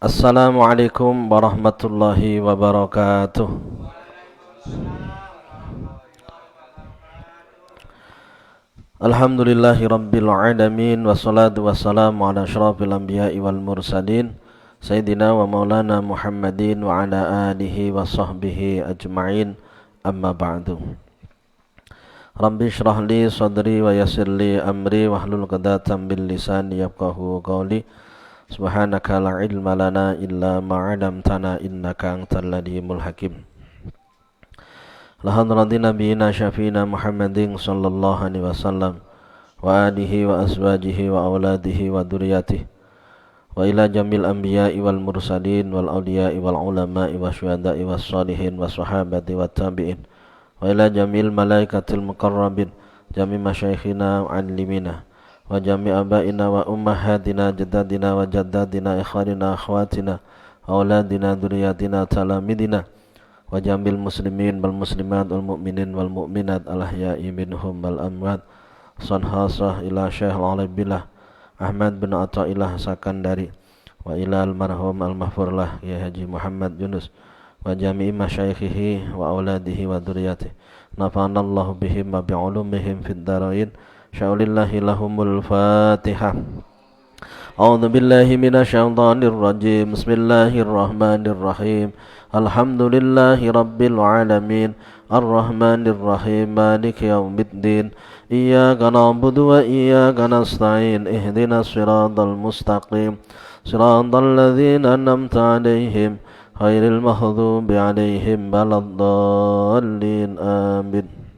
Assalamualaikum warahmatullahi wabarakatuh. Alhamdulillahi rabbil alamin. Wassalatu wassalamu ala asyrafil anbiya'i wal mursalin Sayyidina wa maulana Muhammadin wa ala alihi wa sahbihi ajma'in. Amma ba'du. Rabbi syrah li sadri wa yassir li amri wahlul 'uqdatam bil lisani yafqahu qawli. Subhanaka la ilma lana illa ma 'allamtana innaka antal alimul hakim. La hadratin nabiyina syafina Muhammadin sallallahu alaihi wasallam wa alihi wa azwajihi wa auladihi wa dzurriyyatihi wa ila jamil anbiya'i wal mursalin wal awliya'i wal ulama'i wasyuhada'i was sholihin was sahabati wat tabi'in wa ila jamil malaikatil muqarrabin jami masyayikhina wa 'allimina wa jami' abaina wa ummahatina jaddadina wa jaddadina ikhwanina akhwatina auladina dzurriyyatina talamidina wa jamil muslimin wal muslimat wal mu'minin wal mu'minat al ahya'i minhum wal amwat sanhasah ila syekh al-alibillah Ahmad bin Athaillah Sakandari wa ila al-marhum al-mahfurlah ya Haji Muhammad Yunus wa jami'i masyayikhihi wa auladihi wa dzurriyyatihi nafa'anallahu bihim wa bi'ulumihim fid dharain. Syaulillahi lahumul Fatihah. A'udzu billahi minasyaitonir rajim. Bismillahirrahmanirrahim. Alhamdulillahi rabbil alamin. Arrahmanir rahim. Maliki yaumiddin. Iyyaka na'budu wa iyyaka nasta'in. Ihdinas siratal mustaqim. Siratal ladzina an'amta 'alaihim ghairil maghdubi 'alaihim waladdallin. Amin.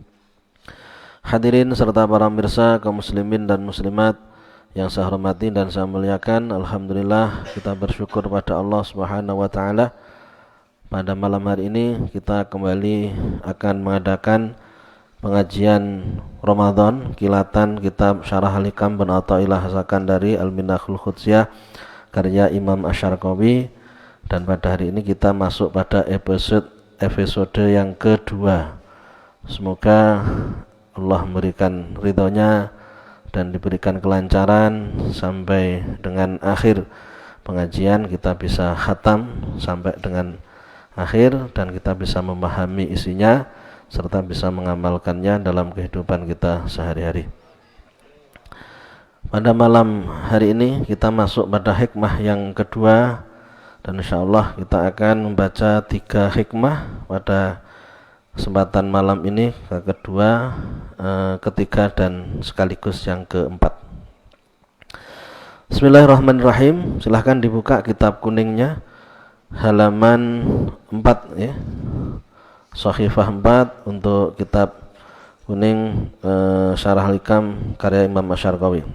Hadirin serta para pemirsa kaum muslimin dan muslimat yang saya hormati dan saya muliakan, alhamdulillah kita bersyukur pada Allah Subhanahu wa taala. Pada malam hari ini kita kembali akan mengadakan pengajian Ramadan kilatan kitab Syarah Al-Hikam bin Athaillah Sakandari Al-Minahul Qudsiyah karya Imam Asy-Syarqawi, dan pada hari ini kita masuk pada episode yang kedua. Semoga Allah memberikan ridhonya dan diberikan kelancaran sampai dengan akhir pengajian, kita bisa khatam sampai dengan akhir dan kita bisa memahami isinya serta bisa mengamalkannya dalam kehidupan kita sehari-hari. Pada malam hari ini kita masuk pada hikmah yang kedua, dan insyaallah kita akan membaca 3 hikmah pada kesempatan malam ini, kedua, ketiga, dan sekaligus yang keempat. Bismillahirrahmanirrahim. Silahkan dibuka kitab kuningnya halaman 4 ya. Shahifah 4 untuk kitab kuning Syarah Al-Hikam karya Imam Asy-Syarqawi.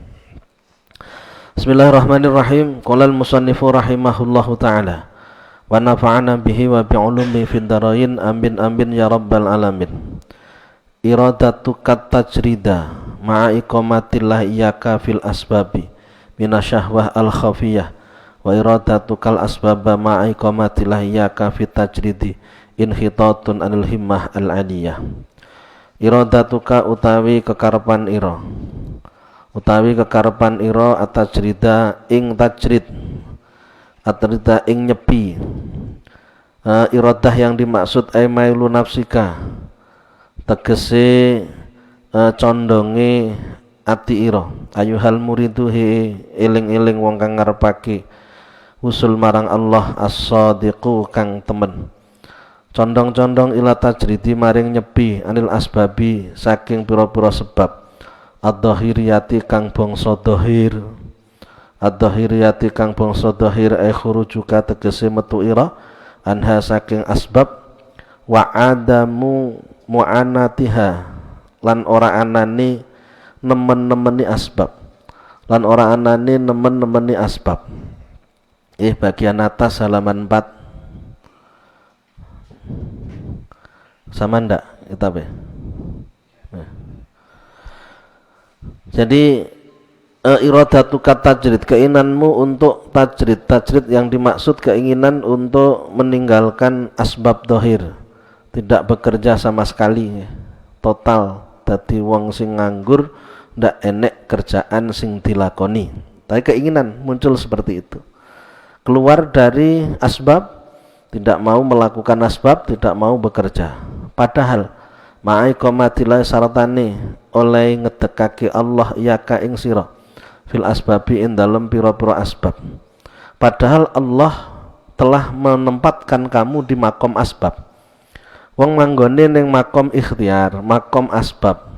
Bismillahirrahmanirrahim. Qala al-musannifu rahimahullahu taala wa nafa'ana bihi wa bi'ulumi fid dharain. Amin amin ya rabbal alamin. Iradatu kat tajrida ma'a iqamatillah iyyaka fil asbabi minasyahwah al khafiyah wa iradatu kal asbaba ma'a iqamatillah iyyaka fit tajridi inhitatun anil himmah al aliyah. Iradatuka utawi kekarepan ira at-tajrida ing tajrid atrida ing nyepi. Iradah yang dimaksud mailu nafsika tegese condonge ati ira. Ayuhal muridu he eling-eling wong kang ngarepake usul marang Allah as-sadiqu kang temen. Condong-condong ila tajridi maring nyepi anil asbabi saking pira-pira sebab ad-dhahiriyati kang bangsa dhahir. Ad-dhahiriyati kang bangsa dhahir khurujuka tegese metu ira anha saking asbab wa adamu mu'anatiha lan ora anani nemen-nemeni asbab bagian atas halaman 4 sama ndak kitab ya. Jadi iradatu tajrid, keinginanmu untuk tajrid yang dimaksud keinginan untuk meninggalkan asbab dohir, tidak bekerja sama sekali, total dadi wong sing nganggur, ndak enek kerjaan sing dilakoni. Tapi keinginan muncul seperti itu. keluar dari asbab, tidak mau melakukan asbab, tidak mau bekerja. Padahal ma'iqamatillah saratane oleh ngedekake Allah iyaka ing sira fil asbabi ing dalem pira-pira asbab. Padahal Allah telah menempatkan kamu di makom asbab. Wong manggone ning makom ikhtiar, makom asbab,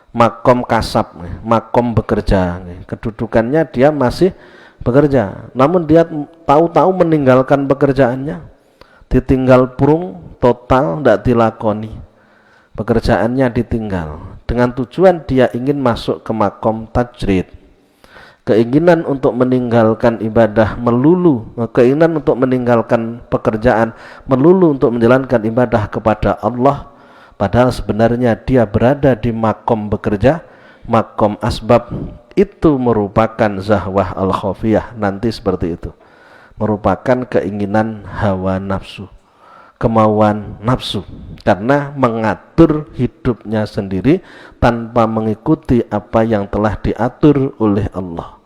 makom kasab, makom bekerja. Kedudukannya dia masih bekerja, namun dia tahu-tahu meninggalkan pekerjaannya, ditinggal prung total, tidak dilakoni, pekerjaannya ditinggal dengan tujuan dia ingin masuk ke makom tajrid. Keinginan untuk meninggalkan ibadah melulu, keinginan untuk meninggalkan pekerjaan melulu untuk menjalankan ibadah kepada Allah, padahal sebenarnya dia berada di makom bekerja, makom asbab. Itu merupakan zahwah al-khafiyah, nanti seperti itu, merupakan keinginan hawa nafsu, kemauan nafsu, karena mengatur hidupnya sendiri tanpa mengikuti apa yang telah diatur oleh Allah.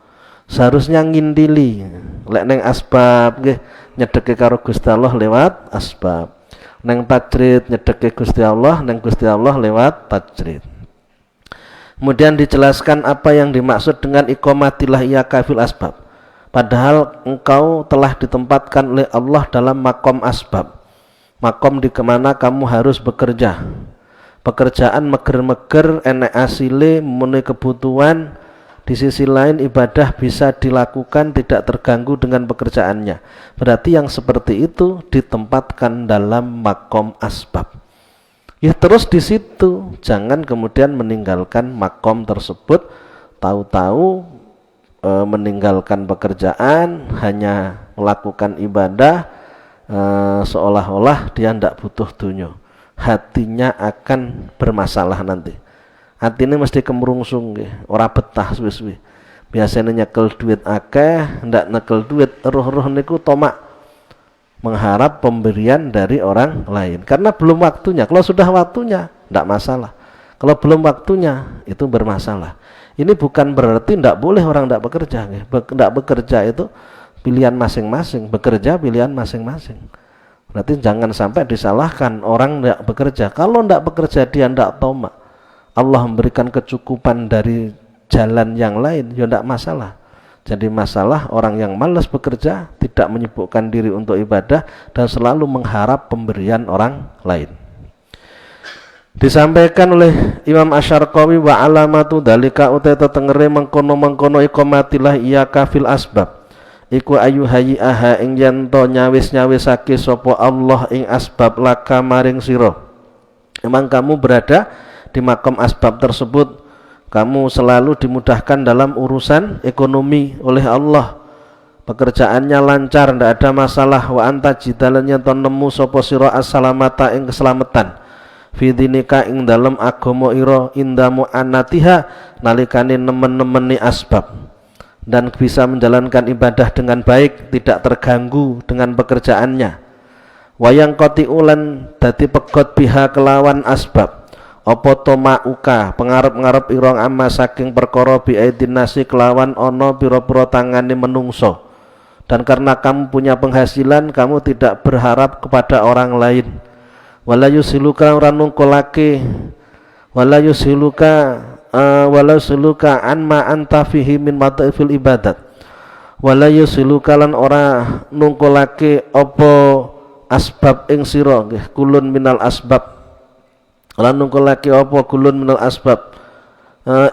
Seharusnya ngindili lek neng asbab nggih nyedeke karo Gusti Allah lewat asbab, neng tajrid nyedeke Gusti Allah, neng Gusti Allah lewat tajrid. Kemudian dijelaskan apa yang dimaksud dengan iqamatillah iyaka fil asbab. Padahal engkau telah ditempatkan oleh Allah dalam makom asbab, makom di kemana kamu harus bekerja. Pekerjaan meger-meger, enek asile, memenuhi kebutuhan. Di sisi lain ibadah bisa dilakukan tidak terganggu dengan pekerjaannya. Berarti yang seperti itu ditempatkan dalam makom asbab. Ya terus di situ, jangan kemudian meninggalkan makom tersebut, tahu-tahu meninggalkan pekerjaan, hanya melakukan ibadah, seolah-olah dia tidak butuh dunya. Hatinya akan bermasalah nanti. Hati ini mesti kemrungsung, ora betah suwi-suwi. Biasanya nyekel duit akeh, ndak nyekel duit, roh-roh niku tomak mengharap pemberian dari orang lain. Karena belum waktunya. Kalau sudah waktunya, ndak masalah. Kalau belum waktunya, itu bermasalah. Ini bukan berarti ndak boleh orang ndak bekerja. Ndak bekerja itu pilihan masing-masing, bekerja pilihan masing-masing. Berarti jangan sampai disalahkan orang ndak bekerja. Kalau ndak bekerja dia ndak tomak, Allah memberikan kecukupan dari jalan yang lain, ya tidak masalah. Jadi masalah orang yang malas bekerja, tidak menyibukkan diri untuk ibadah, dan selalu mengharap pemberian orang lain. Disampaikan oleh Imam Asy-Syarqawi, wa alamatu dalika utai tetengere mengkono-mengkono iqamatillah iyaka fil asbab. Iku ayu hayi aha ing yanto nyawis-nyawisake sapa Allah ing asbab laka maring sira. Memang kamu berada di makom asbab tersebut, kamu selalu dimudahkan dalam urusan ekonomi oleh Allah, pekerjaannya lancar, tidak ada masalah. Wa anta jidalannya ton nemu sapa sira as-salamata ing keselamatan fi dinika ing dalem agama ira indamu anatiha nalikane nemen-nemeni asbab, dan bisa menjalankan ibadah dengan baik, tidak terganggu dengan pekerjaannya. Wayang koti ulan dadi pegot biha kelawan asbab apa tomauka pengarep-ngarep irong amma saking perkara biaidin nasi kelawan ono pira-pira tangane menungso, dan karena kamu punya penghasilan kamu tidak berharap kepada orang lain. Wala yusiluka ora nungkolake, wala yusiluka anma anta fihi min mataifil ibadat, wala yusiluka lan ora nungkolake apa asbab ing sira nggih kulun minal asbab, lan nungkul laki apa kulun minal asbab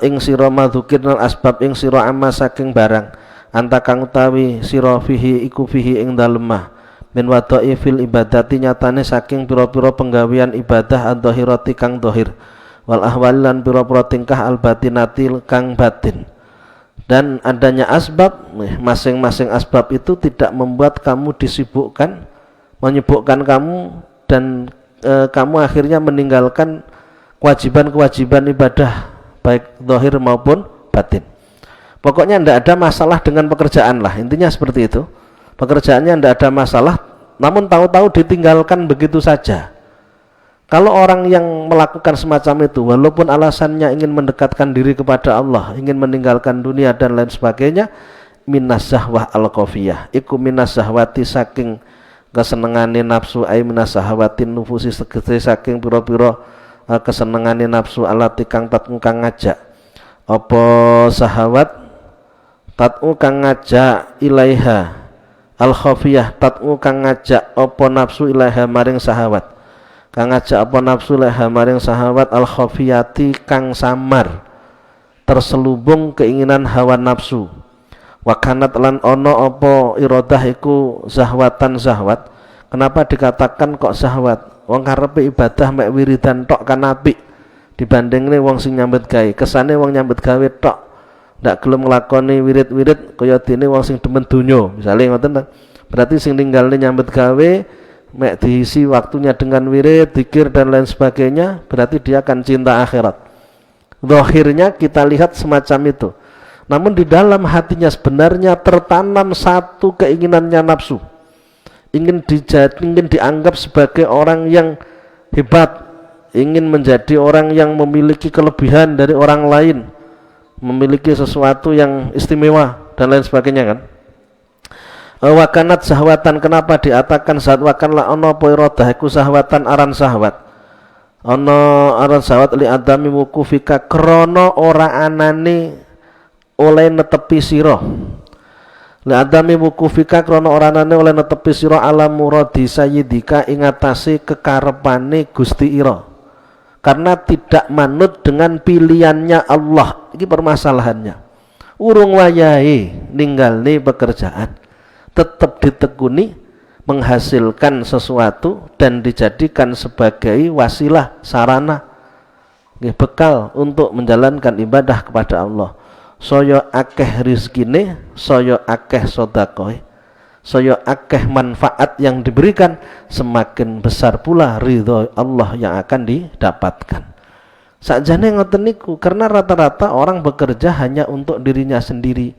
ing sira madzukin nal asbab ing sira amma saking barang anta kang utawi sira fihi iku fihi ing dalemah min wadai fil ibadati nyatane saking pira-pira penggawean ibadah adhahirati kang dhahir wal ahwal lan pira-pira tingkah al batinati kang batin. Dan adanya asbab, masing-masing asbab itu tidak membuat kamu disibukkan, menyibukkan kamu, dan kamu akhirnya meninggalkan kewajiban-kewajiban ibadah baik zahir maupun batin. Pokoknya tidak ada masalah dengan pekerjaan lah, intinya seperti itu. Pekerjaannya tidak ada masalah, namun tahu-tahu ditinggalkan begitu saja. Kalau orang yang melakukan semacam itu, walaupun alasannya ingin mendekatkan diri kepada Allah, ingin meninggalkan dunia dan lain sebagainya, minas syahwah al-khafiyah iku minas syahwati saking kesenengane nafsu ai minas syahwatin nufusi tegese saking pira-pira kesenengane nafsu alati kang tatmu kang ngajak apa syahwat tatmu kang ngajak ilaiha al-khafiyah tatmu kang ngajak apa nafsu ilaiha maring syahwat kang ngajak apa nafsu ilaiha maring syahwat al-khafiyati kang samar terselubung keinginan hawa nafsu wakanat lan ono apa iradah iku zahwatan zahwat. Kenapa dikatakan kok zahwat? Wong karepe ibadah mek wiridan tok kan apik dibandingne wong sing nyambet gawe. Kesane wong nyambet gawe tok ndak gelem nglakoni wirid-wirid kaya dene wong sing demen donya. Misale ngoten berarti sing ninggalne nyambet gawe mek diisi waktunya dengan wirid, zikir dan lain sebagainya, berarti dia akan cinta akhirat. Zahirnya kita lihat semacam itu, namun di dalam hatinya sebenarnya tertanam satu keinginannya nafsu, ingin dianggap sebagai orang yang hebat, ingin menjadi orang yang memiliki kelebihan dari orang lain, memiliki sesuatu yang istimewa dan lain sebagainya kan. Wakanat sahwatan, kenapa diatakan saat wakanlah ono poirodah iku sahwatan aran sahwat ono aran sahwat li adami wukufika krono ora anane oleh netepi sira li adami wukufika krono ora anane oleh netepi sira ala muradi sayyidika ing atase kekarepane Gusti ira karena tidak manut dengan pilihannya Allah. Iki permasalahannya, urung wayahe ninggalne pekerjaan tetap ditekuni menghasilkan sesuatu dan dijadikan sebagai wasilah sarana bekal untuk menjalankan ibadah kepada Allah. Saya akeh rizkine, saya akeh sedekah, saya akeh manfaat yang diberikan, semakin besar pula ridho Allah yang akan didapatkan. Sakjane ngoten niku, karena rata-rata orang bekerja hanya untuk dirinya sendiri,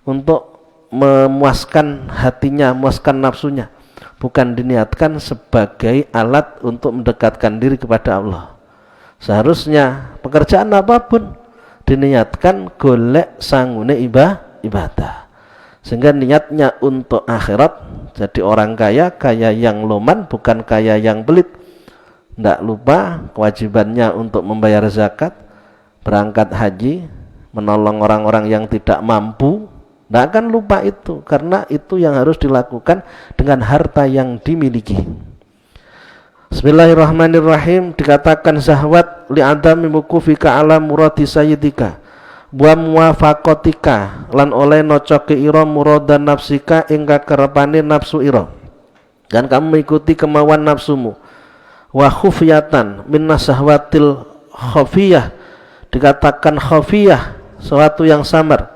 untuk memuaskan hatinya, memuaskan nafsunya, bukan diniatkan sebagai alat untuk mendekatkan diri kepada Allah. Seharusnya pekerjaan apapun diniatkan golek sangune ibadah, sehingga niatnya untuk akhirat. Jadi orang kaya yang loman, bukan kaya yang pelit. Tidak lupa kewajibannya untuk membayar zakat, berangkat haji, menolong orang-orang yang tidak mampu. Tidak akan lupa itu, karena itu yang harus dilakukan dengan harta yang dimiliki. Bismillahirrahmanirrahim. Dikatakan syahwat li'adami mukufika ala muradi sayyidika wa muwafaqatika lan oleh nocoke ira muradan nafsika ing kakerepane nafsu ira, dan kamu mengikuti kemauan nafsumu. Wa khufyatan min syahwatil khafiyah, dikatakan khafiyah sesuatu yang samar.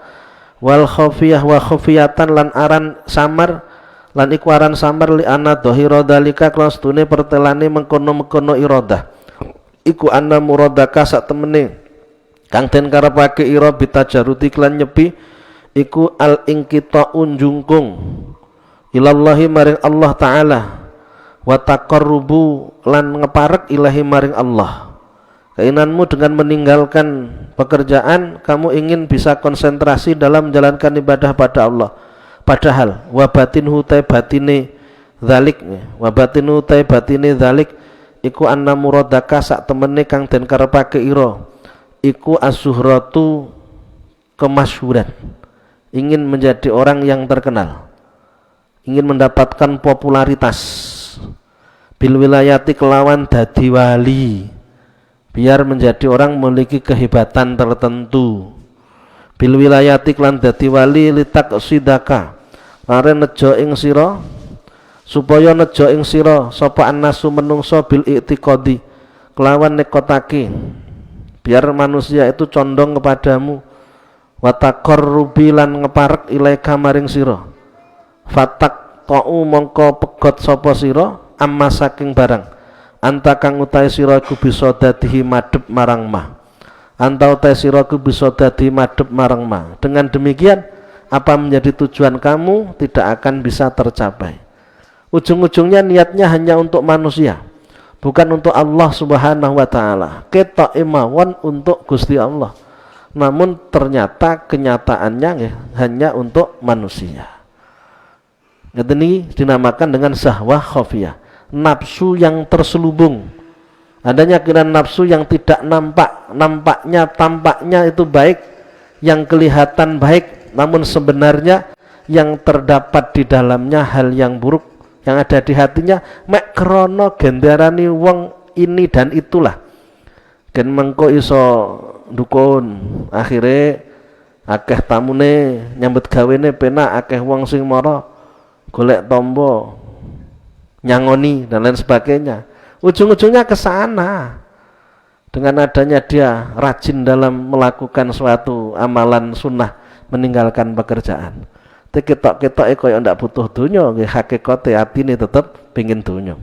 Wal khafiyah wa khafiyatan lan aran samar, lan iku aran samar li ana dhahira dalika klastune pertelane mengkono-mengkono iradah iku anna muradaka sak temene kang den karepake ira bitajaruti lan nyepi iku al inqita unjungkung ilallahi maring Allah taala wa taqarrubu lan ngeparek ilahi maring Allah. Keinginanmu dengan meninggalkan pekerjaan, kamu ingin bisa konsentrasi dalam menjalankan ibadah pada Allah. Padahal wabatinhu ta batine dzalik, wabatinu ta batine dzalik iku anna muradaka sak temene kang den karepake ira iku as-suhratu, kemasyhuran, ingin menjadi orang yang terkenal, ingin mendapatkan popularitas, bil wilayati kelawan dadi wali, biar menjadi orang memiliki kehebatan tertentu. Bil wilayati klan dadi wali litak sidaka lare nejo ing sira, supaya nejo ing sira sapa annasu menungso bil i'tiqadi kelawan nekotake, biar manusia itu condong kepadamu. Wa taqarrubi lan ngeparek ilaika maring sira, fatak ta'u mongko pegot sapa sira amma saking barang anta kang utahe sira iku bisa dadi madhep marang ma, anta utahe sira iku bisa dadi madhep marang ma. Dengan demikian apa menjadi tujuan kamu tidak akan bisa tercapai. Ujung-ujungnya niatnya hanya untuk manusia, bukan untuk Allah subhanahu wa ta'ala. Ketok imawan untuk Gusti Allah. namun ternyata kenyataannya hanya untuk manusia. Ini dinamakan dengan syahwah khafiyah, nafsu yang terselubung. Adanya kira nafsu yang tidak nampak, tampaknya itu baik, yang kelihatan baik, namun sebenarnya yang terdapat di dalamnya hal yang buruk, yang ada di hatinya mek krono gendarani wong ini dan itulah. Gen mengko iso dukun, akhirnya akeh tamune nyambut gawene penak, akeh wong sing mara golek tombo, nyangoni dan lain sebagainya. Ujung-ujungnya ke sana. Dengan adanya dia rajin dalam melakukan suatu amalan sunnah, meninggalkan pekerjaan. Ketok-ketok koyo ndak butuh dunya, nggih hakikate atine tetep pengin dunya.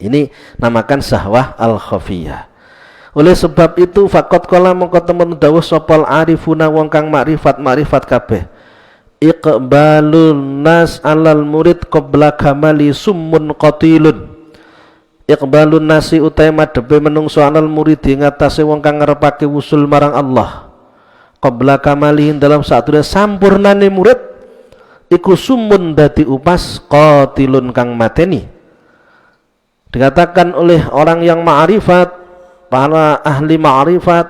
Ini namakan syahwah al-khafiyah. Oleh sebab itu faqat qala mongko temen dawuh sopal arifuna wong kang makrifat kabeh. Iqbalun nas alal murid qabla kamali summun qatilun. Iqbalun nasi utai madhepe menungso alal murid ngatasé wong kang ngarepake wusul marang Allah. Qabla kamalihin dalam satune sampurnane murid iku summun dadi upas qatilun kang mateni. Dikatakan oleh orang yang ma'rifat, para ahli ma'rifat,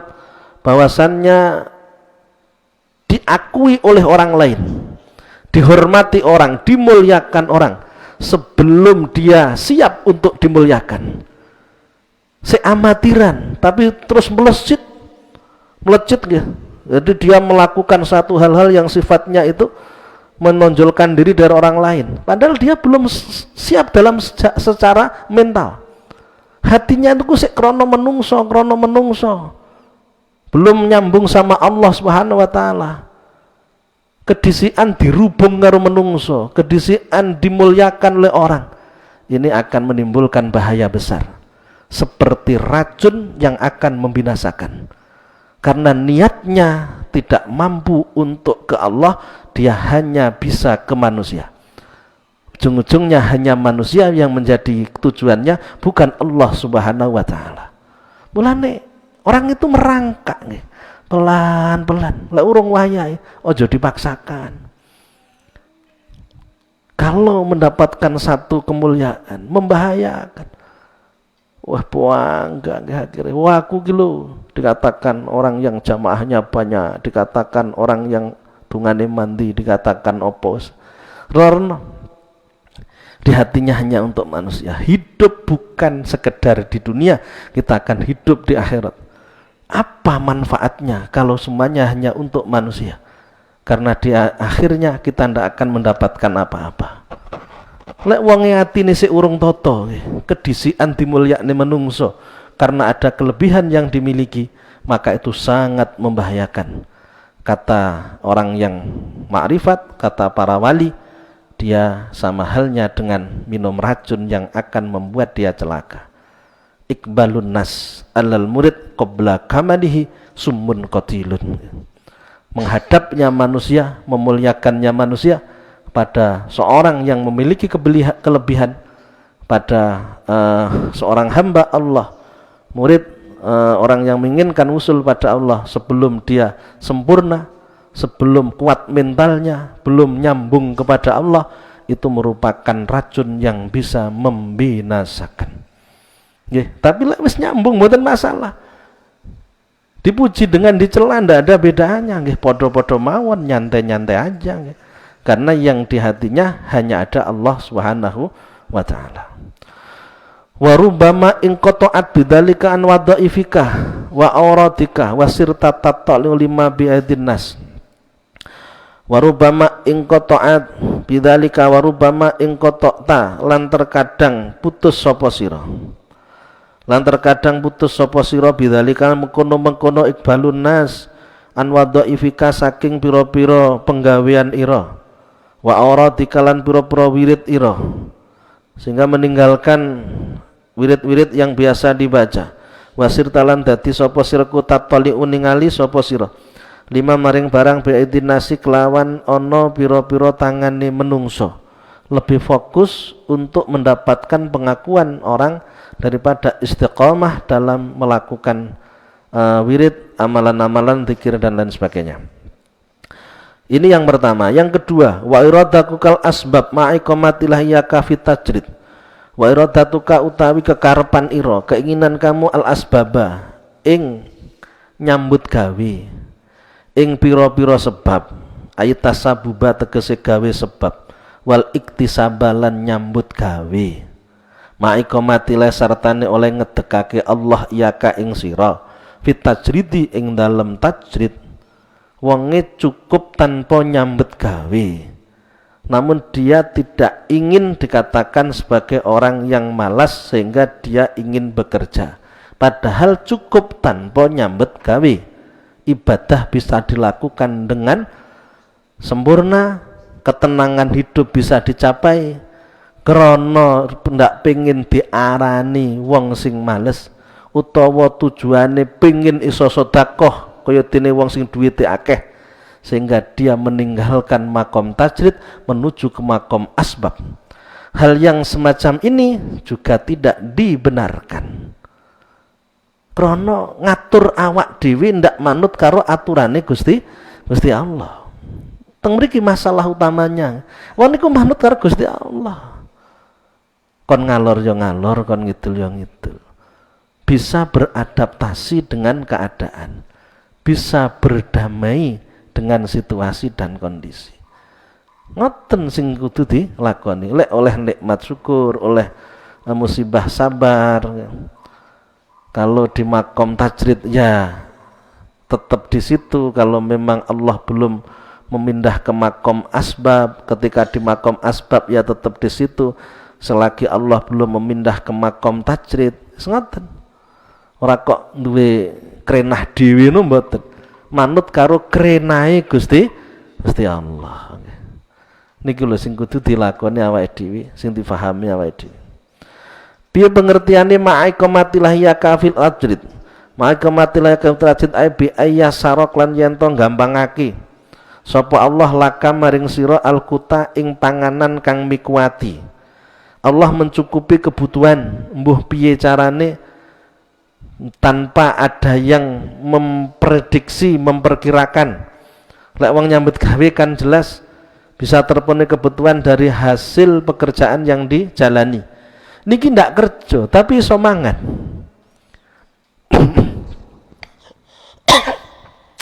bahwasannya diakui oleh orang lain, dihormati orang, dimuliakan orang sebelum dia siap untuk dimuliakan. Seamatiran tapi terus melecit gitu. Jadi dia melakukan satu hal-hal yang sifatnya itu menonjolkan diri dari orang lain, padahal dia belum siap dalam secara mental. Hatinya itu sik krono menungso, belum nyambung sama Allah Subhanahu wa taala. Kedisian dirubung karo menungso, kedisian dimuliakan oleh orang. Ini akan menimbulkan bahaya besar, seperti racun yang akan membinasakan. Karena niatnya tidak mampu untuk ke Allah, dia hanya bisa ke manusia. Ujung-ujungnya hanya manusia yang menjadi tujuannya, bukan Allah Subhanahu wa taala. Mulane orang itu merangkak nih, pelan-pelan. Lek urung wayahe ojo dipaksakan. Kalau mendapatkan satu kemuliaan membahayakan. Wah puangga akhirnya. Wah aku gitu. Dikatakan orang yang jamaahnya banyak, dikatakan orang yang dungane mandi, dikatakan opos. Rono. Di hatinya hanya untuk manusia. Hidup bukan sekedar di dunia, kita akan hidup di akhirat. Apa manfaatnya kalau semuanya hanya untuk manusia? Karena di akhirnya kita tidak akan mendapatkan apa-apa. Lek wonge atine sik urung toto, kedisian dimulyakne menungso karena ada kelebihan yang dimiliki, maka itu sangat membahayakan. Kata orang yang makrifat, kata para wali, dia sama halnya dengan minum racun yang akan membuat dia celaka. Iqbalun nas alal murid qabla kamalihi summun qatilun. Menghadapnya manusia, memuliakannya manusia pada seorang yang memiliki kelebihan, pada seorang hamba Allah, murid, orang yang menginginkan usul pada Allah sebelum dia sempurna, sebelum kuat mentalnya, belum nyambung kepada Allah, itu merupakan racun yang bisa membinasakan. Tapi lek wis nyambung mboten masalah. Dipuji dengan dicela ndak ada bedanya, podo-podo mawon, nyantai-nyantai aja. Karena yang di hatinya hanya ada Allah Subhanahu wa taala. Wa rubbama in qata'at bidzalika an wadhaifika wa auratika wa sirta tattali'u lima bi'adin nas. Wa rubbama in qata'at bidzalika wa rubbama in qata'ta, lan terkadang putus sapa sira. Lan terkadang putus sapa sira bidzalika mengkono-mengkono ikbalun nas an wadhaifika saking pira-pira penggawean ira. Wa auratika lan pira-pira wirid ira, sehingga meninggalkan wirid-wirid yang biasa dibaca. Wasir talan dadi sapa siraku tatali uningali sapa sira lima maring barang bi'idin nasi kelawan ana pira-pira tangane menungso. Lebih fokus untuk mendapatkan pengakuan orang daripada istiqomah dalam melakukan wirid, amalan-amalan zikir dan lain sebagainya. Ini yang pertama. Yang kedua, wa iradakukal asbab ma'iqamatillah yaka fit tajrid. Wa iradatuka utawi kekarepan ira, keinginan kamu al asbaba ing nyambut gawe ing pira-pira sebab, ayat tasabuba tegese gawe sebab, wal iktisabalan nyambut gawe ma'iqamatillah sartane oleh ngedekake Allah yaka ing sira fit tajridi ing dalem tajrid. Wonge cukup tanpa nyambut gawe, namun dia tidak ingin dikatakan sebagai orang yang malas sehingga dia ingin bekerja, padahal cukup tanpa nyambut gawe. Ibadah bisa dilakukan dengan sempurna, ketenangan hidup bisa dicapai, krana ndak pengin diarani wong sing males, utawa tujuane pengin iso sedekah kaya dene wong sing duwite akeh, sehingga dia meninggalkan makom tajrid menuju ke makom asbab. Hal yang semacam ini juga tidak dibenarkan, krana ngatur awak dhewe ndak manut karo aturane Gusti Allah. Teng mriki masalah utamanya. Wong niku manut karo Gusti Allah. Kon ngalor ya ngalor, kon ngidul ya ngidul. Bisa beradaptasi dengan keadaan, bisa berdamai dengan situasi dan kondisi. Ngoten sing kudu dilakoni. Lek oleh nikmat syukur, oleh musibah sabar. Kalau di makom tajrid ya tetap di situ. Kalau memang Allah belum memindah ke makom asbab, ketika di makom asbab ya tetap di situ selagi Allah belum memindah ke makom tajrid. Ngoten. Ora kok duwe krenah dhewe no mboten. Manut karo krenahe Gusti Allah. Niki lho sing kudu dilakoni awake dhewe, sing difahami awake dhewe. Piye pengertiane ma'iqamatillah ya kafil ajrid. Ma'iqamatillah ya kafil ajrid ai bi ayyasarok lan yen to gampangake sapa Allah laka maring sira alkuta ing panganan kang mikuwati. Allah mencukupi kebutuhan, mbuh piye carane tanpa ada yang memprediksi, memperkirakan. Lek wong nyambut gawe kan jelas bisa terpenuhi kebutuhan dari hasil pekerjaan yang dijalani. Niki ndak kerja tapi iso mangan.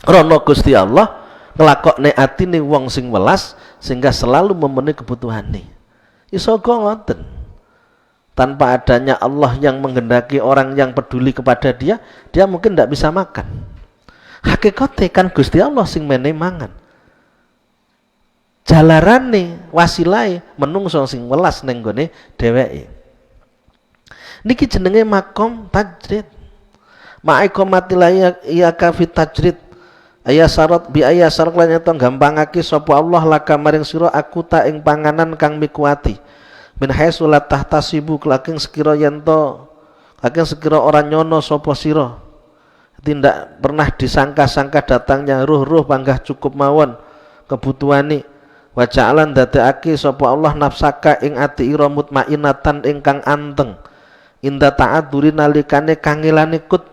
Rono Gusti Allah nglakokne atine wong sing welas sehingga selalu memenuhi kebutuhane. Iso go ngoten. Tanpa adanya Allah yang menghendaki orang yang peduli kepada dia, dia mungkin tidak bisa makan. Hakikate kan Gusti Allah sing menehi mangan. Jalarane wasilahe menungso sing welas ning gone dheweke. Niki jenenge makom tajrid. Ma'iqamatillah ya kafit tajrid. Ayasarat bi ayasarat lan ento gampangake sapa Allah laka maring sira aku ta ing panganan kang mikuati. Min haitsu la tahtasibu laking sekira yanto laking sekira ora nyono sapa sira. Tidak pernah disangka-sangka datangnya ruh-ruh panggah cukup mawon kebutuhane. Wa ja'alan dadekake sapa Allah nafsaka ing ati ira mutmainatan ingkang anteng. Inda ta'adzuri nalikane kangelane kut.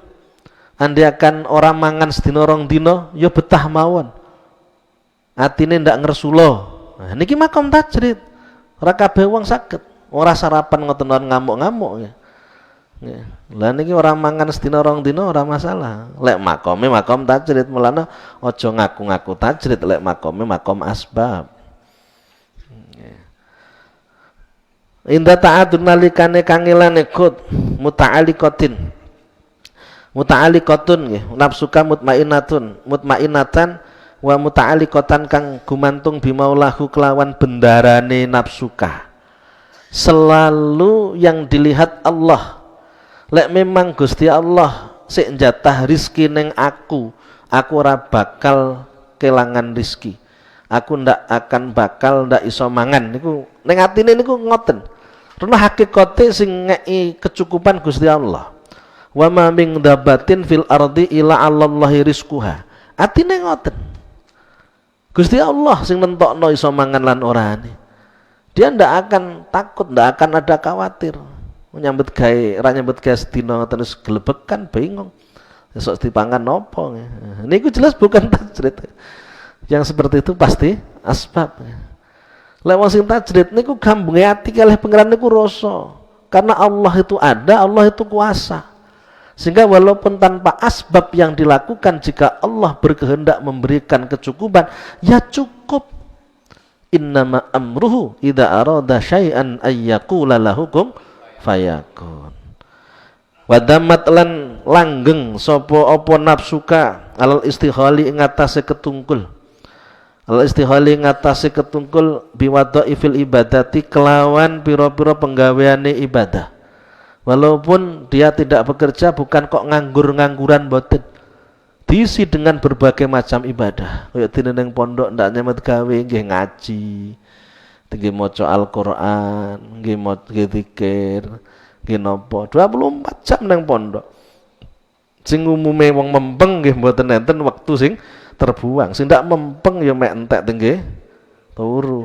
Ande akan ora mangan sedina rong dina ya betah mawon. Atine ndak ngresula. Nah niki makom tajrid. Ora kabeh wong saged, ora sarapan ngoten ngamuk-ngamuk ya. Lah niki ora mangan sedina rong dina ora masalah. Lek makome makom tajrid, mulane aja ngaku-ngaku tajrid, lek makome makom asbab. Inda ta'adun nalikane kangelane kut muta'alliqatin. Muta'alliqatun nggih, nafsuka mutmainatan wa muta'alliqatan kang gumantung bimaulahu kelawan bendarane nafsuka. Selalu yang dilihat Allah. Lek memang Gusti Allah sik njatah rizki ning aku ora bakal kelangan rizki. Aku ndak akan bakal ndak iso mangan niku ning atine niku ngoten. Karena hakikate sing ngeki kecukupan Gusti Allah. Wa ma min dabatin fil ardi illa 'alallahi rizquha. Atine ngoten. Gusti Allah sing nentokno iso mangan lan orane. Dia ndak akan takut, ndak akan ada khawatir. Nyambut gawe, ra nyambut gawe sedina terus glebekan bingung. esok dipangan nopo. Niku jelas bukan tajrid. Yang seperti itu pasti asbab. Lek wong sing tajrid niku gambenge ati kalih pangeran niku rasa. Karena Allah itu ada, Allah itu kuasa. Sehingga walaupun tanpa asbab yang dilakukan, jika Allah berkehendak memberikan kecukupan, ya cukup. Innama amruhu idza arada syai'an ayyaqula lahu kun fayakun. Wadamat lan langgeng sapa apa nafsuka alal istihali ing atase ketungkul. Alal istihali ing atase ketungkul biwadhaifil ibadati kelawan pira-pira penggaweane ibadah. Walaupun dia tidak bekerja, bukan kok nganggur-ngangguran boten. Diisi dengan berbagai macam ibadah. Kayak dene ning pondok ndak nyemet gawe nggih ngaji, nggih maca Al-Qur'an, nggih zikir, nggih napa 24 jam nang pondok. Sing umume wong mempeng nggih mboten enten wektu sing terbuang. Sing ndak mempeng ya mek entek nggih turu.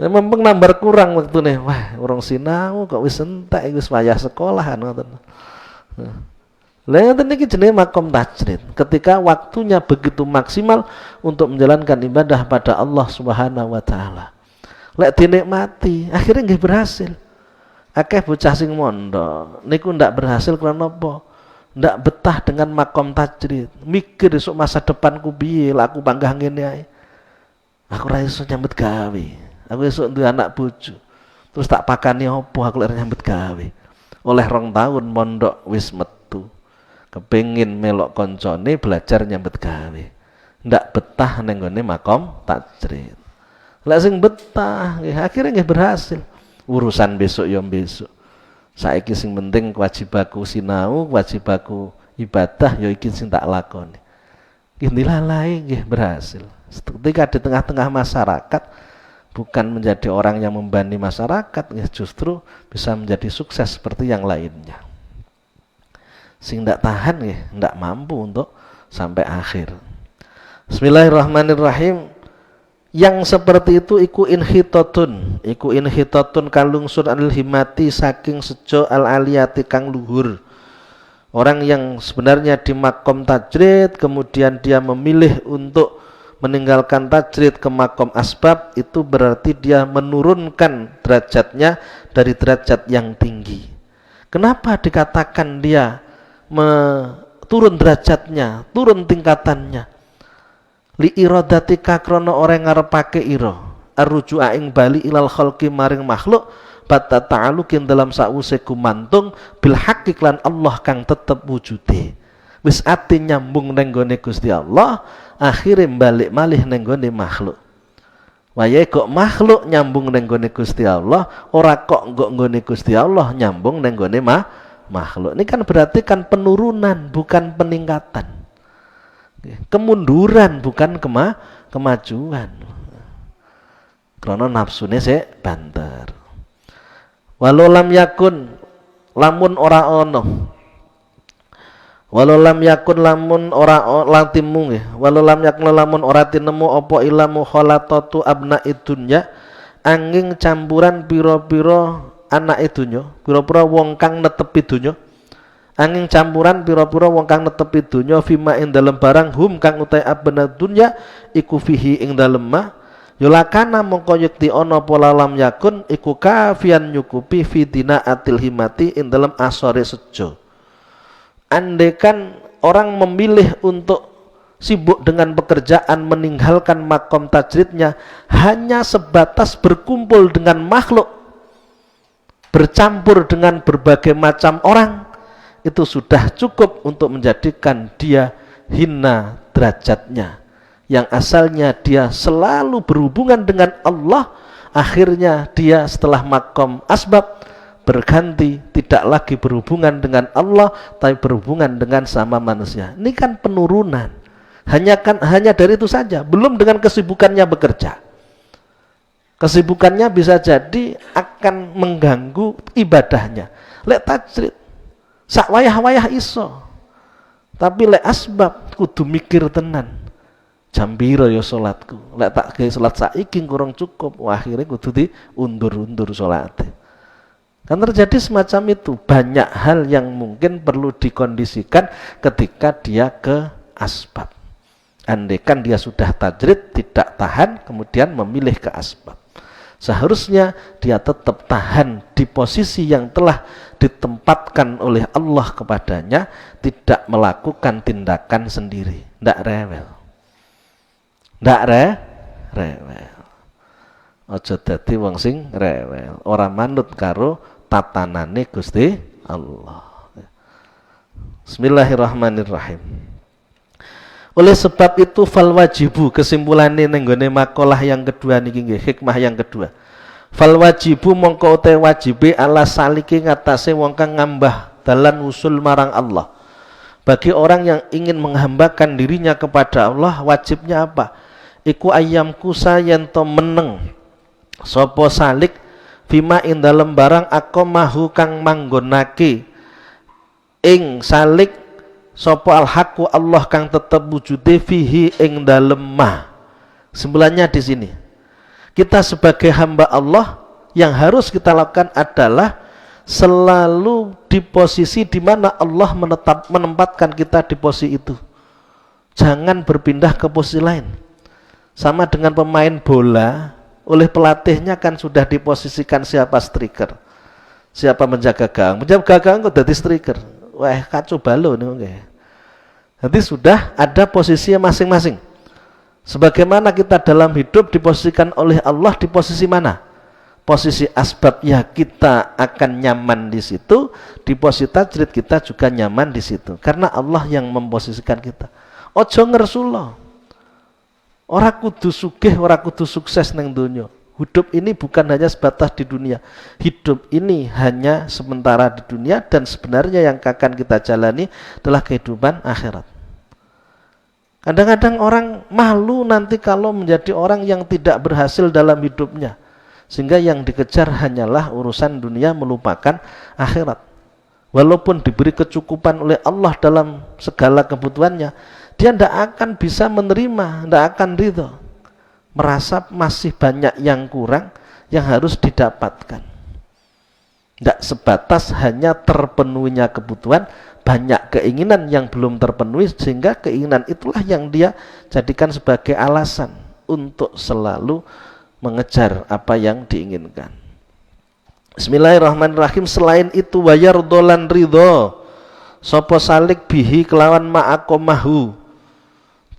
Ya mempeng nambah kurang wektune. Wah, urung sinau kok wis entek wis wayah sekolahan ngoten. Lah ngoten niki jenenge makom tajrid. Ketika waktunya begitu maksimal untuk menjalankan ibadah pada Allah Subhanahu wa taala. Lek dinikmati, akhirnya nggih berhasil. Akeh bocah sing mondok niku ndak berhasil karena apa? Ndak betah dengan makom tajrid. Mikir esuk masa depanku piye, lek aku panggah ngene ae. Aku ora iso nyambet gawe. Aku esuk duwe anak bojo. Terus tak pakani opo aku lek nyambet gawe. Oleh 2 tahun mondok wis metu. Kepengin melok koncone belajar nyambet gawe. Ndak betah ning gone makom tajrid. Lek sing betah nggih akhire nggih berhasil. Urusan besok ya besok. Saiki sing penting kewajibanku sinau, kewajibanku ibadah ya iki sing tak lakoni. Nggih dilalai nggih berhasil. Ketika di tengah-tengah masyarakat bukan menjadi orang yang membani masyarakat, ya justru bisa menjadi sukses seperti yang lainnya. Sing ndak tahan ya, ndak mampu untuk sampai akhir. Bismillahirrahmanirrahim. Yang seperti itu iku inhitatun kalungsur anil himati saking sejo al aliyati kang luhur. Orang yang sebenarnya di makom tajrid kemudian dia memilih untuk meninggalkan tajrid ke makom asbab, itu berarti dia menurunkan derajatnya dari derajat yang tinggi. Kenapa dikatakan dia turun derajatnya, turun tingkatannya? Li iradatika krana ora ngarepake ira, arruju'a ing bali ilal khalqi maring makhluk, bata ta'alukin dalam sause kumantung bil haqqi lan Allah kang tetep wujude. Wis ati nyambung ning gone Gusti Allah, akhire balik malih ning gone makhluk. Wayahe kok makhluk nyambung ning gone Gusti Allah, ora kok nggone Gusti Allah nyambung ning gone makhluk. Ini kan berarti kan penurunan bukan peningkatan. Kemunduran bukan kemajuan. Karena nafsune sik banter. Walau lam yakun lamun ora ono. Walau lam yakun lamun ora latimu nggih. Walau lam yakun lamun ora tinemu apa ilamu khalatatu abnaid dunya, angin campuran pira-pira anak dunya, pira-pira wong kang netepi dunya. Angin campuran pira-pira wong kang netepi dunya fima ing dalem barang hum kang utai abna dunya iku fihi ing dalem ma yulakana mongko yekti ana apa lam yakun iku kafian nyukupi fitina atil himati ing dalem asore sejo. Andekan orang memilih untuk sibuk dengan pekerjaan meninggalkan makom tajridnya hanya sebatas berkumpul dengan makhluk, bercampur dengan berbagai macam orang, itu sudah cukup untuk menjadikan dia hina derajatnya. Yang asalnya dia selalu berhubungan dengan Allah, akhirnya dia setelah makom asbab berganti tidak lagi berhubungan dengan Allah, tapi berhubungan dengan sama manusia. Ini kan penurunan. Hanya dari itu saja, belum dengan kesibukannya bekerja. Kesibukannya bisa jadi akan mengganggu ibadahnya. Lek tajrid sak wayah-wayah iso. Tapi lek asbab kudu mikir tenan. Jam piro ya salatku? Lek tak gawe salat saiki kurang cukup, wah akhirnya kudu diundur-undur salate. Kan terjadi semacam itu. Banyak hal yang mungkin perlu dikondisikan ketika dia ke asbab. Andaikan dia sudah tajrid, tidak tahan, kemudian memilih ke asbab. Seharusnya dia tetap tahan di posisi yang telah ditempatkan oleh Allah kepadanya, tidak melakukan tindakan sendiri. Tidak rewel. Tidak rewel. Ojo dadi wong sing rewel. Ora manut karo tatanane Gusti Allah. Bismillahirrahmanirrahim. Oleh sebab itu fal wajibu, kesimpulannya ning gone makalah yang kedua niki nggih, hikmah yang kedua. Fal wajibu mongko te wajibe ala saliki ngatasé wong kang ngambah dalan usul marang Allah. Bagi orang yang ingin menghambakan dirinya kepada Allah, wajibnya apa? Iku ayam kusa yen to meneng sapa salik bima ing dalem barang aqamahu kang manggonake ing salik sapa al-haqqu Allah kang tetep wujude fihi ing dalem ma. Kesimpulannya di sini, kita sebagai hamba Allah yang harus kita lakukan adalah selalu di posisi di mana Allah menempatkan kita di posisi itu. Jangan berpindah ke posisi lain. Sama dengan pemain bola, oleh pelatihnya kan sudah diposisikan siapa striker, siapa menjaga gawang. Menjaga gawang kok jadi striker. Wah, kacau balau nih oke. Nanti sudah ada posisinya masing-masing. Sebagaimana kita dalam hidup diposisikan oleh Allah di posisi mana? Posisi asbab ya kita akan nyaman di situ, di posisi tajrid kita juga nyaman di situ. Karena Allah yang memposisikan kita. Ojo ngersulo. Ora kudu sugih, ora kudu sukses neng dunia. Hidup ini bukan hanya sebatas di dunia. Hidup ini hanya sementara di dunia dan sebenarnya yang akan kita jalani adalah kehidupan akhirat. Kadang-kadang orang malu nanti kalau menjadi orang yang tidak berhasil dalam hidupnya. Sehingga yang dikejar hanyalah urusan dunia melupakan akhirat. Walaupun diberi kecukupan oleh Allah dalam segala kebutuhannya, dia tidak akan bisa menerima, tidak akan ridho. Merasa masih banyak yang kurang yang harus didapatkan. Tidak sebatas hanya terpenuhinya kebutuhan, banyak keinginan yang belum terpenuhi, sehingga keinginan itulah yang dia jadikan sebagai alasan untuk selalu mengejar apa yang diinginkan. Bismillahirrahmanirrahim. Selain itu wayar dolan ridho sopo salik bihi kelawan ma'akomahu.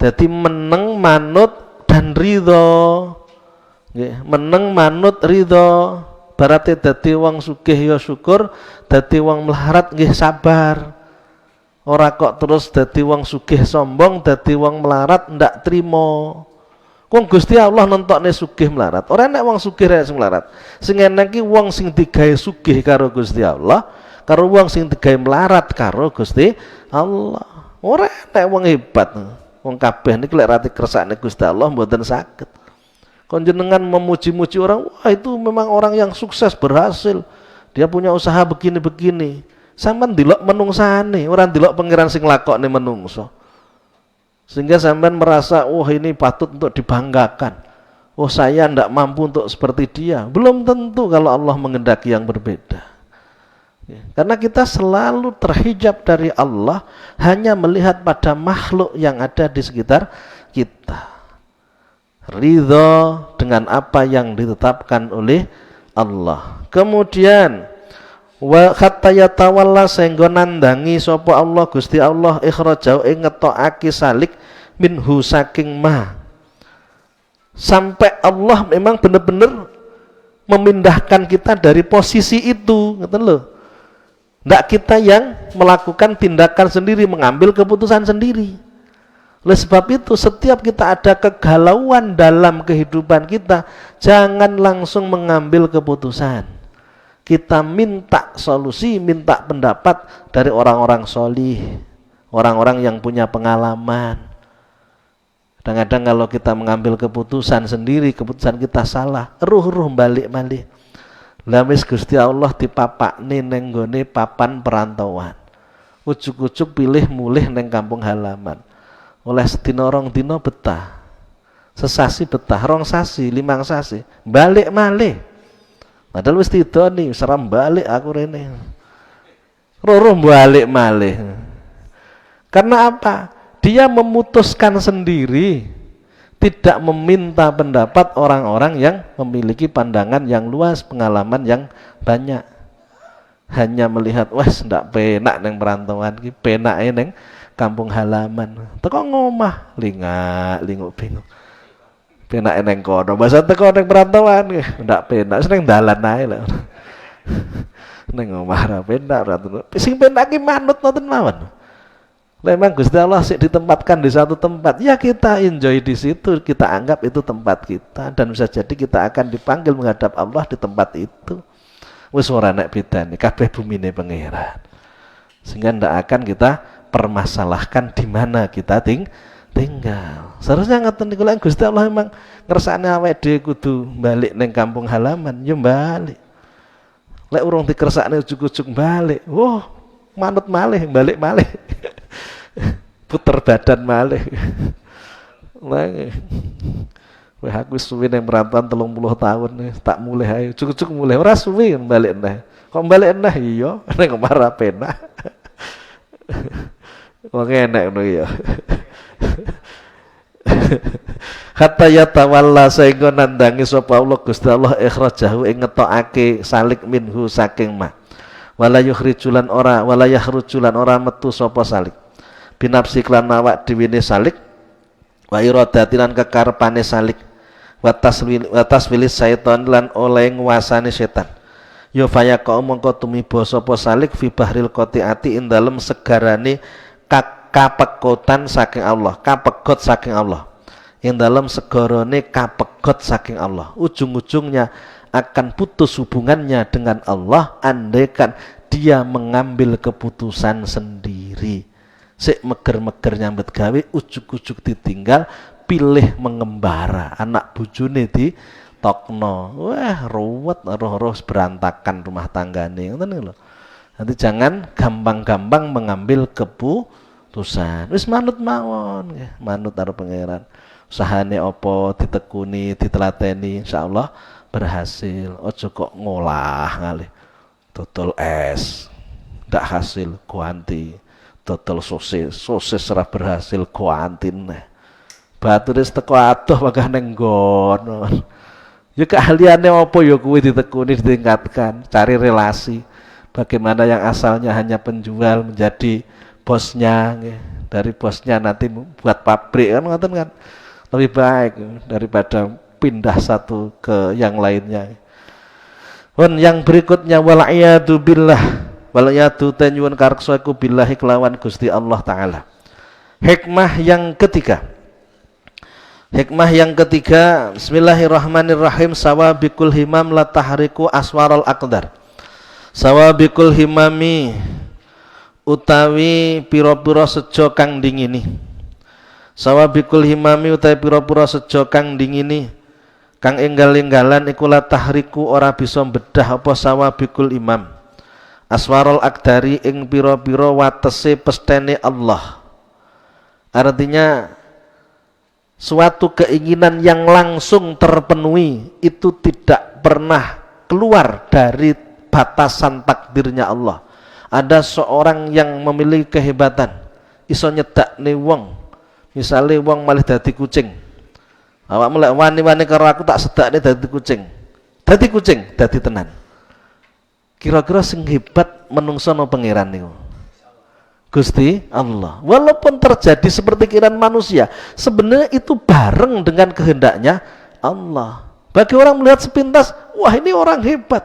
Jadi meneng manut dan ridho. Meneng manut ridho. Berarti dadi wong sugih ya syukur, dadi wong melarat nggih sabar. Ora kok terus dadi wong sugih sombong, dadi wong melarat ndak trimo. Wong Gusti Allah nentokne sugih melarat. Ora nek wong sugih rek sing melarat. Sing enek iki wong sing digawe sugih karo Gusti Allah, karo wong sing digawe melarat karo Gusti Allah. Ora nek wong hebat. Wong kabeh niki lek rati kersane Gusti Allah mboten saged. Kon jenengan memuji-muji orang, wah itu memang orang yang sukses, berhasil. Dia punya usaha begini-begini. Sampeyan ndelok menungsane, ora ndelok pangeran sing lakokne menungso. Sehingga sampean merasa, wah ini patut untuk dibanggakan. Oh saya tidak mampu untuk seperti dia. Belum tentu kalau Allah menghendaki yang berbeda. Karena kita selalu terhijab dari Allah, hanya melihat pada makhluk yang ada di sekitar kita. Ridho dengan apa yang ditetapkan oleh Allah. Kemudian wa hatta yatawalla sehingga nandangi sapa Allah Gusti Allah ikhrajau ing ngetokake salik minhu saking ma. Sampai Allah memang benar-benar memindahkan kita dari posisi itu, ngoten lho. Ndak kita yang melakukan tindakan sendiri, mengambil keputusan sendiri. Oleh sebab itu setiap kita ada kegalauan dalam kehidupan kita, jangan langsung mengambil keputusan. Kita minta solusi, minta pendapat dari orang-orang solih, orang-orang yang punya pengalaman. Kadang-kadang kalau kita mengambil keputusan sendiri, keputusan kita salah, ruh-ruh balik-balik. Lamis Gusti Allah dipapakne neng gone papan perantauan. Ujuk-ujuk pilih mulih neng kampung halaman. Oleh sedina rong dina betah. Sesasi betah, rong sasi, limang sasi, balik malih. Padahal wis tidoni, seram balik aku rene. Roro balik malih. Karena apa? Dia memutuskan sendiri, tidak meminta pendapat orang-orang yang memiliki pandangan yang luas, pengalaman yang banyak. Hanya melihat, wah ndak penak neng perantauan ki, penake neng kampung halaman. Teko ngomah, linguk bingung. Penake neng kono, masa teko neng perantauan ki, ndak penak, seneng dalan ae lho. Neng omah ra penak, sing penak ki manut ngoten mawon. Memang Gusti Allah sih ditempatkan di satu tempat, ya kita enjoy di situ, kita anggap itu tempat kita, dan bisa jadi kita akan dipanggil menghadap Allah di tempat itu. Wis ora nek bedane, kabeh bumine pangeran. Sehingga ndak akan kita permasalahkan di mana kita tinggal. Seharusnya ngoten niku lek Gusti Allah memang ngersakne awake dhewe kudu balik ning kampung halaman, ya balik. Lek urung dikersakne ujug-ujug balik, wah manut malih, balik malih. Puter badan malih. Wah aku suwi nang merantauan 30 tahun tak mulai ae. Cukup mulai ora suwi balik neh. Kok balik neh iya ning omah ra penak. Wong enek ngono ya. Hatta yatawalla sehingga nandangi sapa Allah Gusti Allah ikhrajahu ing ngetokake salik minhu saking ma. Wala yukhrijulan ora metu sapa salik. Binafsi klan awak dhewe salik wa iradatilan kekarepane salik. Watas wilis syaitan lan oleh nguasani setan. Yo faya kaum mongko tumiba sapa salik fi bahril qati'ati ing dalem segarane kapegotan saking Allah, kapegot saking Allah. Ing dalem segarane kapegot saking Allah. Ujung-ujungnya akan putus hubungannya dengan Allah andaikan dia mengambil keputusan sendiri. Sik meger-meger nyambet gawe ujug-ujug ditinggal, pilih mengembara, anak bojone di tokno. Wah, ruwet roh-roh berantakan rumah tanggane. Ngoten lho. Nanti jangan gampang-gampang mengambil keputusan. Wis manut mawon, manut karo pangeran. Usahane apa ditekuni, ditelateni, insyaallah berhasil. Ojo kok ngolah ngalih. Dodol es, ndak hasil ganti. Dodol sosis ora berhasil ganti neh. Batu wis teko adoh wagah ning nggon. Ya keahliannya apa ya kuwi ditekuni ditingkatkan, cari relasi. Bagaimana yang asalnya hanya penjual menjadi bosnya, dari bosnya nanti buat pabrik kan ngoten kan. Lebih baik daripada pindah satu ke yang lainnya. Yang berikutnya wal'iyadu billah. Wal'iyadu tanyuan karksoiku billahi kelawan Gusti Allah Ta'ala. Hikmah yang ketiga, bismillahirrahmanirrahim. Sawabikul himam la tahriku aswarul aqdar. Sawabikul himami utawi pira-pira sejo kang dingini. Sawabikul himami utawi pira-pira sejo kang dingini, kang enggal-enggalan iku la tahriku ora bisa bedah apa sawabikul imam aswarul aqdari ing pira-pira watese pestene Allah. Artinya suatu keinginan yang langsung terpenuhi itu tidak pernah keluar dari batasan takdirnya Allah. Ada seorang yang memiliki kehebatan, iso nyedakne wong. Misale wong malih dadi kucing. Awakmu lek wani-wani karo aku tak sedakne dadi kucing. Dadi kucing, dadi tenan. Kira-kira sing hebat menungso no pangeran niku. Gusti Allah. Walaupun terjadi seperti kiraan manusia, sebenarnya itu bareng dengan kehendaknya Allah. Bagi orang melihat sepintas, wah ini orang hebat.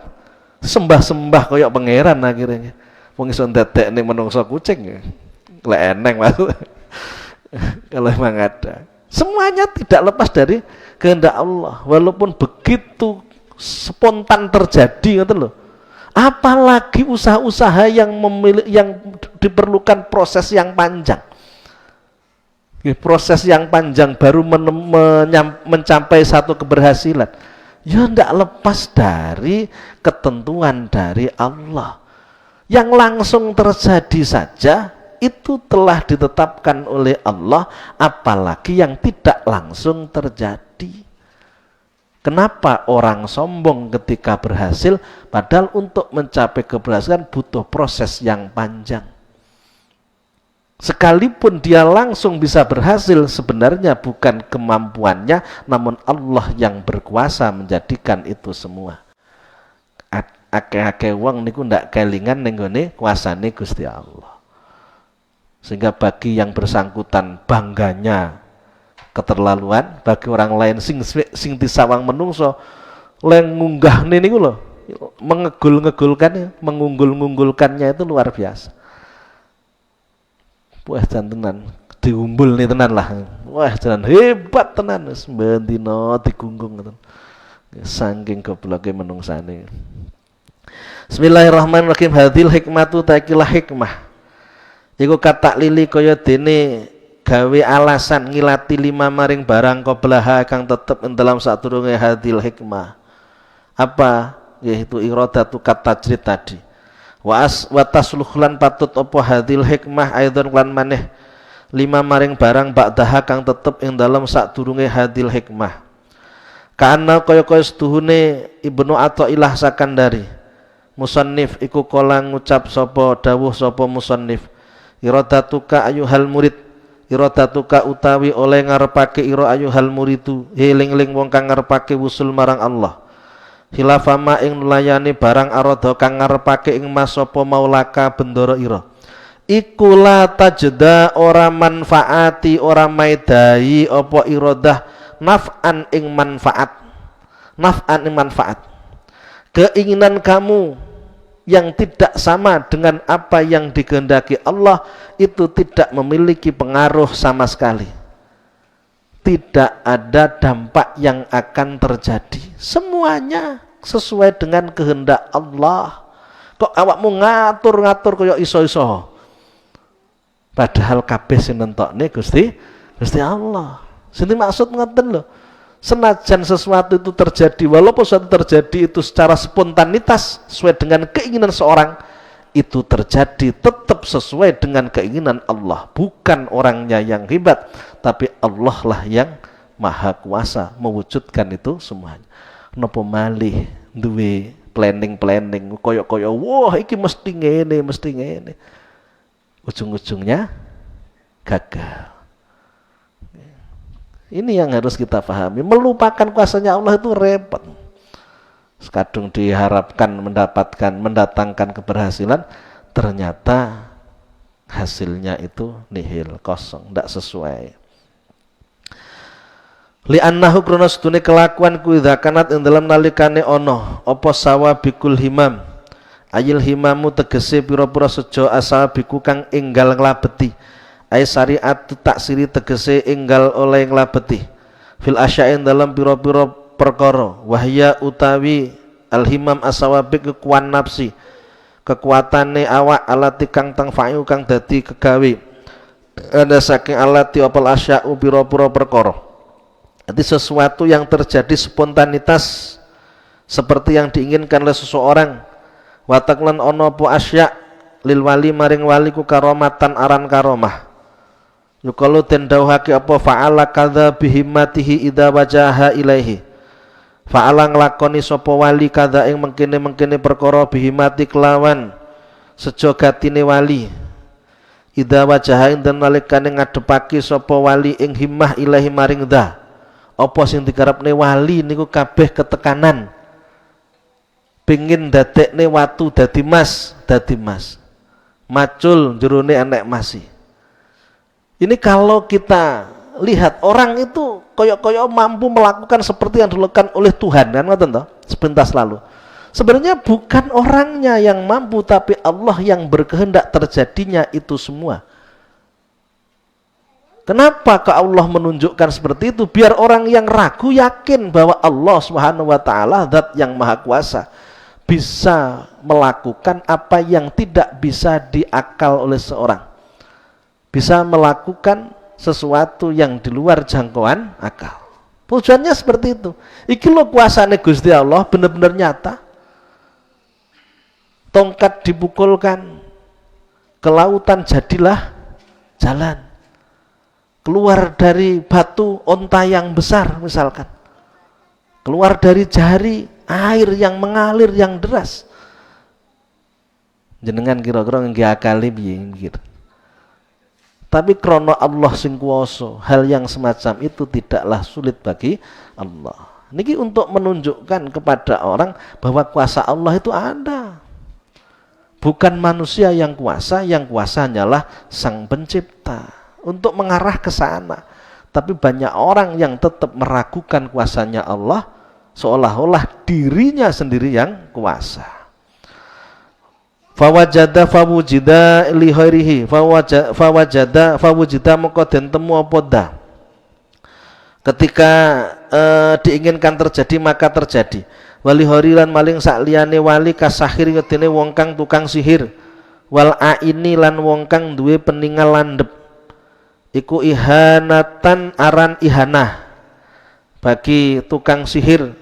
Sembah-sembah koyok pangeran akhirnya. Wong iso ndadekne menungso kucing. Lek eneng maksud. Kalau memang ada. Semuanya tidak lepas dari kehendak Allah. Walaupun begitu spontan terjadi ngoten lho. Apalagi usaha-usaha yang diperlukan proses yang panjang. Proses yang panjang baru mencapai satu keberhasilan. Ya tidak lepas dari ketentuan dari Allah. Yang langsung terjadi saja itu telah ditetapkan oleh Allah, apalagi yang tidak langsung terjadi. Kenapa orang sombong ketika berhasil, padahal untuk mencapai keberhasilan butuh proses yang panjang. Sekalipun dia langsung bisa berhasil, sebenarnya bukan kemampuannya, namun Allah yang berkuasa menjadikan itu semua. Akeh-akeh wong niku ndak kelingan ning gone kuasane Gusti Allah. Sehingga bagi yang bersangkutan bangganya keterlaluan, bagi orang lain sing disawang menungso leng ngunggahne niku lho, mengegul-ngegulkan, mengunggul-ngunggulkannya itu luar biasa. Wah tenan, diumbul nih tenan lah. Wah tenan hebat tenan, bendino digunggung tenan. Saking gobloke menungsane. Bismillahirrahmanirrahim. Hadil hikmatu takilah hikmah. Iku kata lili kaya dene gawe alasan ngilati 5 maring barang qablaha kang tetep ing dalam sadurunge hadil hikmah. Apa? Yaitu iradatu kata tajrid tadi. Wa tasluhlan patut apa hadil hikmah aidon lan maneh 5 maring barang ba'daha kang tetep ing dalam sadurunge hadil hikmah. Kana kaya-kaya setuhune Ibnu Athaillah Sakandari. Musannif iku kala ngucap sapa dawuh sapa musannif. Iradatuka ayuhal murid, iradatuka utawi oleh ngarepake ira ayuhal muridu, eling-eling wong kang ngarepake wusul marang Allah. Khilafama ing nulayani barang arada kang ngarepake ing mas sapa maulaka bendoro ira. Iku la tajda ora manfaati ora maidai apa iradah naf'an ing manfaat. Naf'an ing manfaat. Keinginan kamu yang tidak sama dengan apa yang dikehendaki Allah itu tidak memiliki pengaruh sama sekali. Tidak ada dampak yang akan terjadi. Semuanya sesuai dengan kehendak Allah. Kok awakmu ngatur-ngatur kaya iso-iso? Padahal kabeh sing nentokne Gusti Allah. Sing maksud ngoten lho. Senajan sesuatu itu terjadi, walaupun sesuatu terjadi itu secara spontanitas sesuai dengan keinginan seorang, itu terjadi tetap sesuai dengan keinginan Allah. Bukan orangnya yang hebat, tapi Allah lah yang maha kuasa mewujudkan itu semuanya. Napa malih duwe planning koyo-koyo wah iki mesti ngene. Ujung-ujungnya gagal. Ini yang harus kita pahami. Melupakan kuasanya Allah itu repot. Kadung diharapkan mendatangkan keberhasilan, ternyata hasilnya itu nihil, kosong, tidak sesuai. Li'annahu krana sedune kelakuan ku idza kanat ing dalam nalikane ana apa sawabikul himam. Ayil himamu tegese pira-pira sejo asabiku kang enggal nglabeti. Ai syariat taksiri tegese enggal oleh nglabeti fil asya'in dalam pira-pira perkara wahya utawi alhimam asawabik kekuatan nafsi kekuatane awak alati kang tangfa'u kang dadi kegawe ada saking alati opal asya'u pira-pira perkara. Jadi sesuatu yang terjadi spontanitas seperti yang diinginkan oleh seseorang wataklan ono po asya' lil wali maring wali ku karomatan aran karomah. Yukalu den dawuhake apa fa'ala kadza bihimmatihi idza wajaha ilaihi. Fa'ala nglakoni sapa wali kadza ing mengkene-mengkene perkara bihimati kelawan sejogatine wali. Idza wajaha ing nalikane ngadepake sapa wali ing himmah ilahi maring dza. Apa sing dikarepne wali niku kabeh ketekanan. Pengin dadekne watu dadi mas. Macul jerone enek masi. Ini kalau kita lihat orang itu koyok-koyok mampu melakukan seperti yang dilakukan oleh Tuhan kan ngoten toh sepentas lalu. Sebenarnya bukan orangnya yang mampu tapi Allah yang berkehendak terjadinya itu semua. Kenapa ke Allah menunjukkan seperti itu? Biar orang yang ragu yakin bahwa Allah Subhanahu wa taala zat yang maha kuasa bisa melakukan apa yang tidak bisa diakal oleh seorang. Bisa melakukan sesuatu yang di luar jangkauan akal. Tujuannya seperti itu. Iki lo kuasane Gusti Allah benar-benar nyata. Tongkat dipukulkan ke lautan jadilah jalan. Keluar dari batu onta yang besar misalkan. keluar dari jari, air yang mengalir yang deras. Jenengan kira-kira nggih akali piye mikir. Tapi krana Allah sing kuwasa, hal yang semacam itu tidaklah sulit bagi Allah. Niki untuk menunjukkan kepada orang bahwa kuasa Allah itu ada. Bukan manusia yang kuasa hanyalah Sang Pencipta. Untuk mengarah ke sana. Tapi banyak orang yang tetap meragukan kuasanya Allah, seolah-olah dirinya sendiri yang kuasa. Fawajada fawujida li ghairihi fawujida maka den temu apa dah. Ketika diinginkan terjadi maka terjadi. Wali horilan maling sak liyane wali kasahir ngedene wong kang tukang sihir. Wal aini lan wong kang duwe peningal landhep. Iku ihanatan aran ihanah bagi tukang sihir,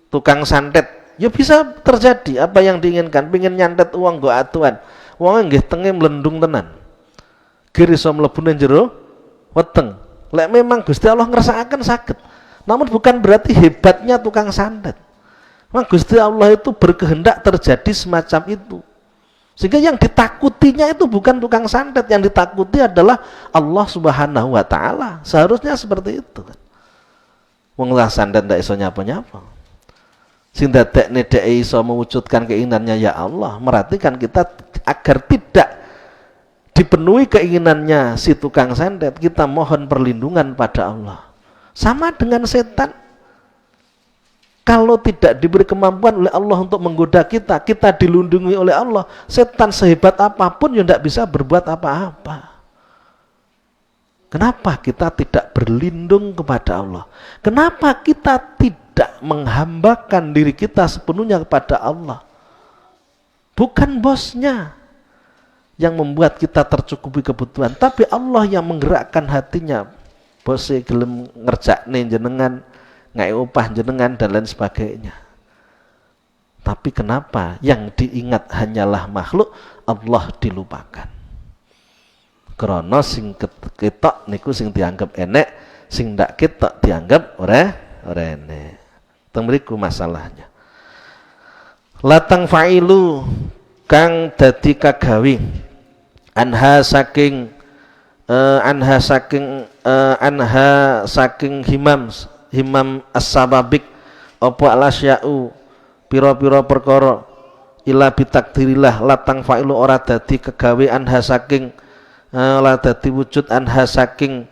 tukang santet. Ya bisa terjadi apa yang diinginkan. Pengin nyantet uang go atuan, wong nggih tenge mlendung tenan, gir iso mlebu nang jero weteng. Lek memang Gusti Allah ngersakaken saged, namun bukan berarti hebatnya tukang santet. Memang Gusti Allah itu berkehendak terjadi semacam itu. Sehingga yang ditakutinya itu bukan tukang santet, yang ditakuti adalah Allah Subhanahu wa taala. Seharusnya seperti itu kan. Wong lah santet ndak iso nyapa-nyapa. Sing dadekne dhek iso mewujudkan keinginannya ya Allah, merhatikan kita agar tidak dipenuhi keinginannya si tukang santet, kita mohon perlindungan pada Allah. Sama dengan setan. Kalau tidak diberi kemampuan oleh Allah untuk menggoda kita, kita dilindungi oleh Allah, setan sehebat apapun ya tidak bisa berbuat apa-apa. Kenapa kita tidak berlindung kepada Allah? Kenapa kita tidak menghambakan diri kita sepenuhnya kepada Allah? Bukan bosnya yang membuat kita tercukupi kebutuhan, tapi Allah yang menggerakkan hatinya. Bosnya gelem ngerjakne jenengan, ngai upah jenengan dan lain sebagainya. Tapi kenapa yang diingat hanyalah makhluk, Allah dilupakan? Krana sing ketok niku sing dianggap enek, sing ndak ketok dianggap ora enek. Teng mriku masalahnya. Latang fa'ilu kang dadi kagawi anha saking himam as-sababik apa alasya'u pira-pira perkara ila bitakdirillah latang fa'ilu ora dadi kegawe anha saking la dadi wujud anha saking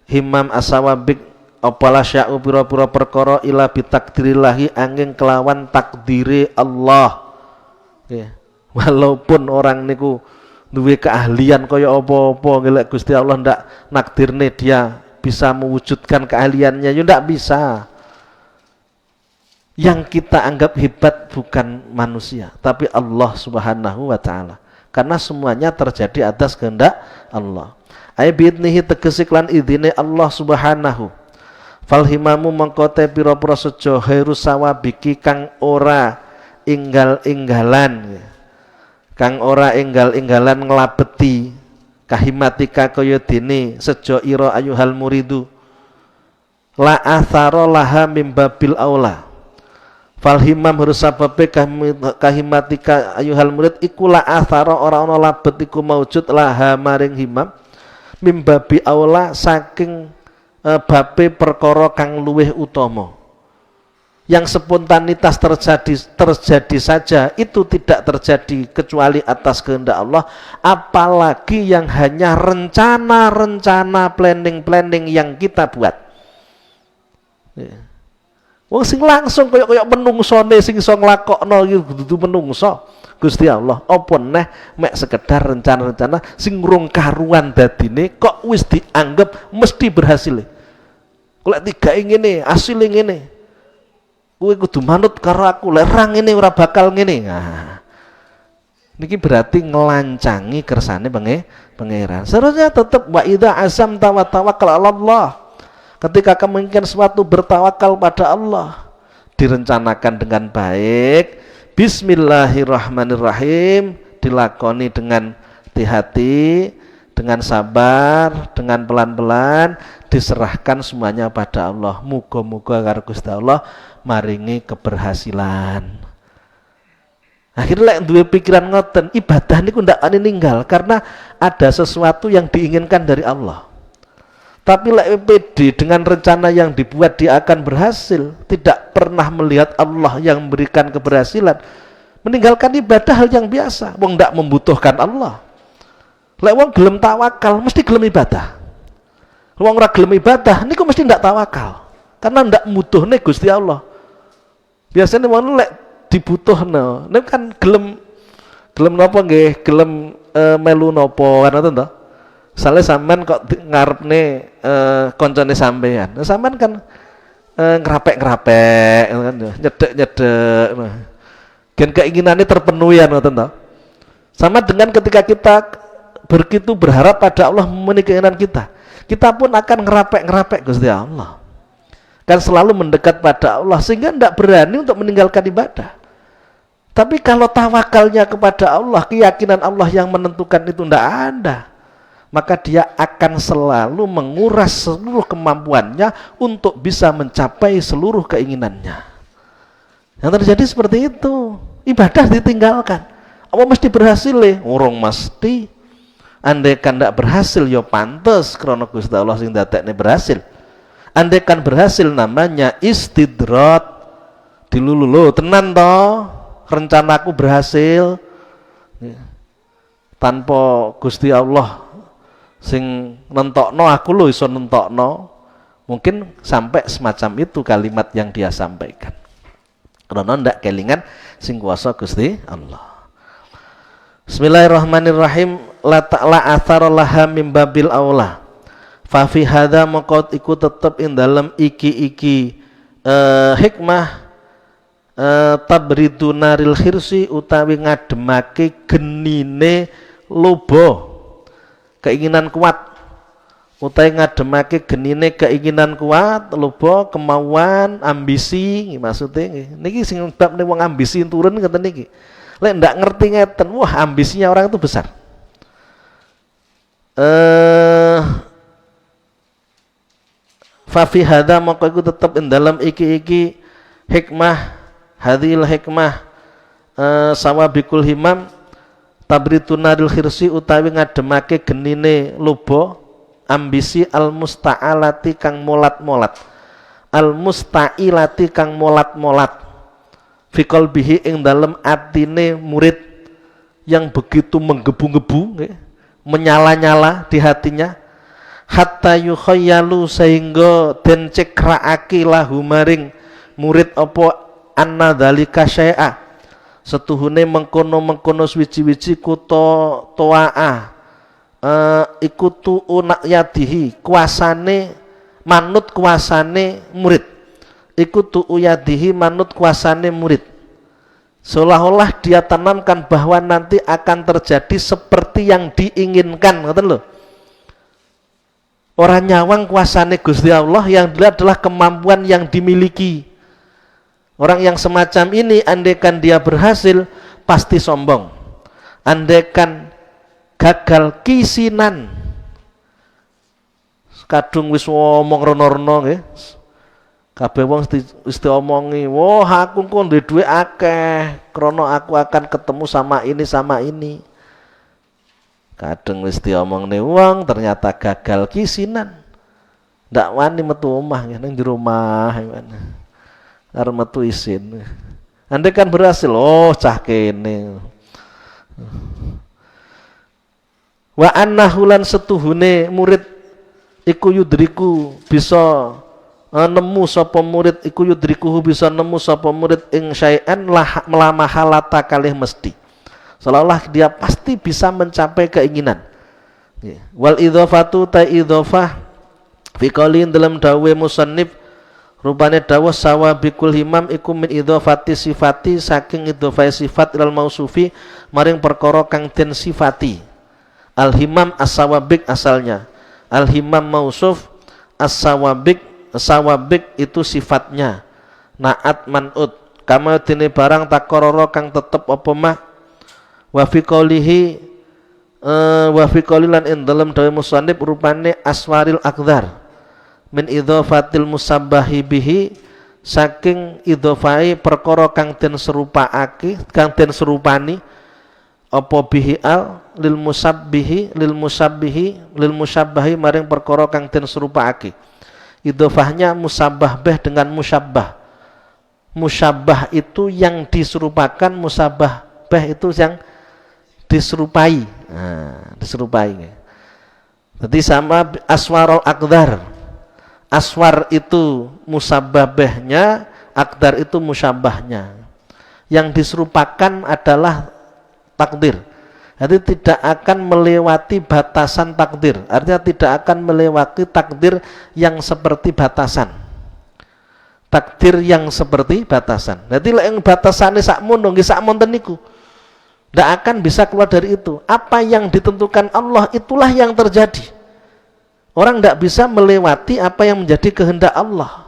himam as-sababik apa alasya'u pira-pira perkara ila bitakdirillahi angin kelawan takdire Allah. Okay. Walaupun orang niku duwe keahlian kaya apa-apa ngelek Gusti Allah ndak nakdirne dia bisa mewujudkan keahliannya, ya ndak bisa. Yang kita anggap hebat bukan manusia, tapi Allah Subhanahu wa taala. Karena semuanya terjadi atas kehendak Allah. Ai biidnihi tegese lan idine Allah Subhanahu. Fal himamu mengkote pira-pira sejo khairu sawabiki kang ora inggal-inggalan. Kang ora inggal-inggalan nglabeti kahimatika kaya dene sejo ira ayuhal muridu la athara laha mim babil aula fal himam harus sababe kahimatika ayuhal murid iku la athara ora ana labet iku maujud laha maring himam mim babi aula saking babe perkara kang luweh utama. Yang spontanitas terjadi saja itu tidak terjadi kecuali atas kehendak Allah, apalagi yang hanya rencana-rencana planning yang kita buat. Wong sing langsung koyok menungsone sing iso nglakokno iki dudu menungso. Gusti Allah apa neh mek sekedar rencana-rencana sing urung karuan dadine kok wis dianggap mesti berhasil. Kok lek tiga ngene, asile ngene. Kowe kudu manut karo aku, lerang ini ora bakal ngene. Nah, niki berarti ngelancangi kersane pangeran. Seharusnya tetap wa idza azam tawakkal Allah. Ketika kamu menginginkan sesuatu bertawakal pada Allah, direncanakan dengan baik, bismillahirrahmanirrahim, dilakoni dengan hati-hati, dengan sabar, dengan pelan-pelan diserahkan semuanya pada Allah. Muga-muga karo Gusti Allah maringi keberhasilan. Akhirnya lek duwe pikiran ngoten, ibadah niku ndak ani ninggal karena ada sesuatu yang diinginkan dari Allah. Tapi lek PD dengan rencana yang dibuat dia akan berhasil, tidak pernah melihat Allah yang memberikan keberhasilan, meninggalkan ibadah hal yang biasa. Wong ndak membutuhkan Allah. Lek wong gelem tawakal mesti gelem ibadah. Wong ora gelem ibadah niku mesti ndak tawakal. Karena ndak mutuhne Gusti Allah. Biasanya wong lek dibutuhno, niku kan gelem napa nggih, gelem melu napa kan ngoten to. Sale sampean kok ngarepne koncone sampean. Nah, sampean kan ngerapek-ngerapek kan nyedek-nyedek. Gen keinginannya terpenuhi ya ngoten to. Sama dengan ketika kita begitu berharap pada Allah memenuhi keinginan kita. Kita pun akan ngerapek-ngerapek Gusti Allah. Kan selalu mendekat pada Allah sehingga tidak berani untuk meninggalkan ibadah. Tapi kalau tawakalnya kepada Allah, keyakinan Allah yang menentukan itu tidak ada, maka dia akan selalu menguras seluruh kemampuannya untuk bisa mencapai seluruh keinginannya. Yang terjadi seperti itu, ibadah ditinggalkan. Apa mesti berhasil le? Urung mesti. Andai kan tidak berhasil, ya pantes krana Gusti Allah sing dadekne berhasil. Andai kan berhasil namanya istidrat. Dilulu tenan toh. Rencanaku berhasil tanpa Gusti Allah sing nentokno, aku lho iso nentokno. Mungkin sampai semacam itu kalimat yang dia sampaikan karena ndak kelingan sing kuasa Gusti Allah. Bismillahirrahmanirrahim. La ta'la athara laha mim babil aula fa fi hadza maqad iku tetep ing dalem iki hikmah tabridu naril khirsi utawi ngademake genine lobo keinginan kuat, utawi ngademake genine keinginan kuat, lobo kemauan, ambisi maksudnya niki sing bab wong ambisi turun ngeten niki. Lek ndak ngerti ngeten, wah ambisinya orang itu besar. Fa fi hadza maka iku tetep ing dalam iki hikmah hadhil hikmah sawabikul himam tabrituna dil khirsi utawi ngademake genine lobo ambisi al musta'alati kang molat-molat, al musta'ilati kang molat-molat fi qalbihi ing dalem atine murid yang begitu menggebu-gebu menyala-nyala di hatinya, hatta yukhayyalu sehingga den cekraake lahu maring murid apa anna dzalika syai'a setuhune mengkono swiji-wiji kuto toaa iku tu'una yadihi kuasane manut kuasane murid, iku tu'u yadihi manut kuasane murid, seolah-olah dia tanamkan bahwa nanti akan terjadi seperti yang diinginkan, ngoten lho. Orang nyawang kuasane Gusti Allah yang dilihat adalah kemampuan yang dimiliki. Orang yang semacam ini andaikan dia berhasil pasti sombong. Andaikan gagal kisinan. Kadung wis ngomong rono-rono nggih. Kabeh wong wis diomongi, "Wah, aku kok duwe dhuwit akeh, krana aku akan ketemu sama ini." Kadang wis diomongne wong ternyata gagal kisinan. Ndak wani metu omah ning jero omah ngene. Arep metu isin. Andai kan berhasil, oh cah kene. Wa annahu lan setuhune murid iku yudriku bisa nemu sapa murid iku yudrikuhu bisa nemu sapa murid ing syai'an melamahalata kalih mesti. Seolah-olah dia pasti bisa mencapai keinginan. Wal idhofatu ta idhofah fi qaulin dalam dawe musannif rupane dawuh sawabikul himam iku min idhofati sifati saking idhofai sifat ilal mausufi maring perkara kang den sifati. Al himam as-sawabik asalnya, al himam mausuf, as-sawabik sawabik itu sifatnya, naat manut kama dene barang takororo kang tetep apa mah. Wa fi qoulihi Wa fi qalilan in dalam dawe musannif rupane aswaril akdar min idhofatil musabbahi bihi saking idhofai perkara kang den serupake kang den serupani apa bihi al lil musabbahi maring perkara kang den serupake. Idhofahnya musabbah bih dengan musyabbah. Musyabbah itu yang diserupakan, musabbah bih itu yang diserupai. Nah, diserupai. Jadi sama aswarul akdar. Aswar itu musabbabahnya, akdar itu musyabbahnya. Yang diserupakan adalah takdir. Jadi tidak akan melewati batasan takdir. Artinya tidak akan melewati takdir yang seperti batasan. Takdir yang seperti batasan. Jadi yang batasannya sakmono nggih sakmonten niku. Tidak akan bisa keluar dari itu. Apa yang ditentukan Allah itulah yang terjadi. Orang tidak bisa melewati apa yang menjadi kehendak Allah.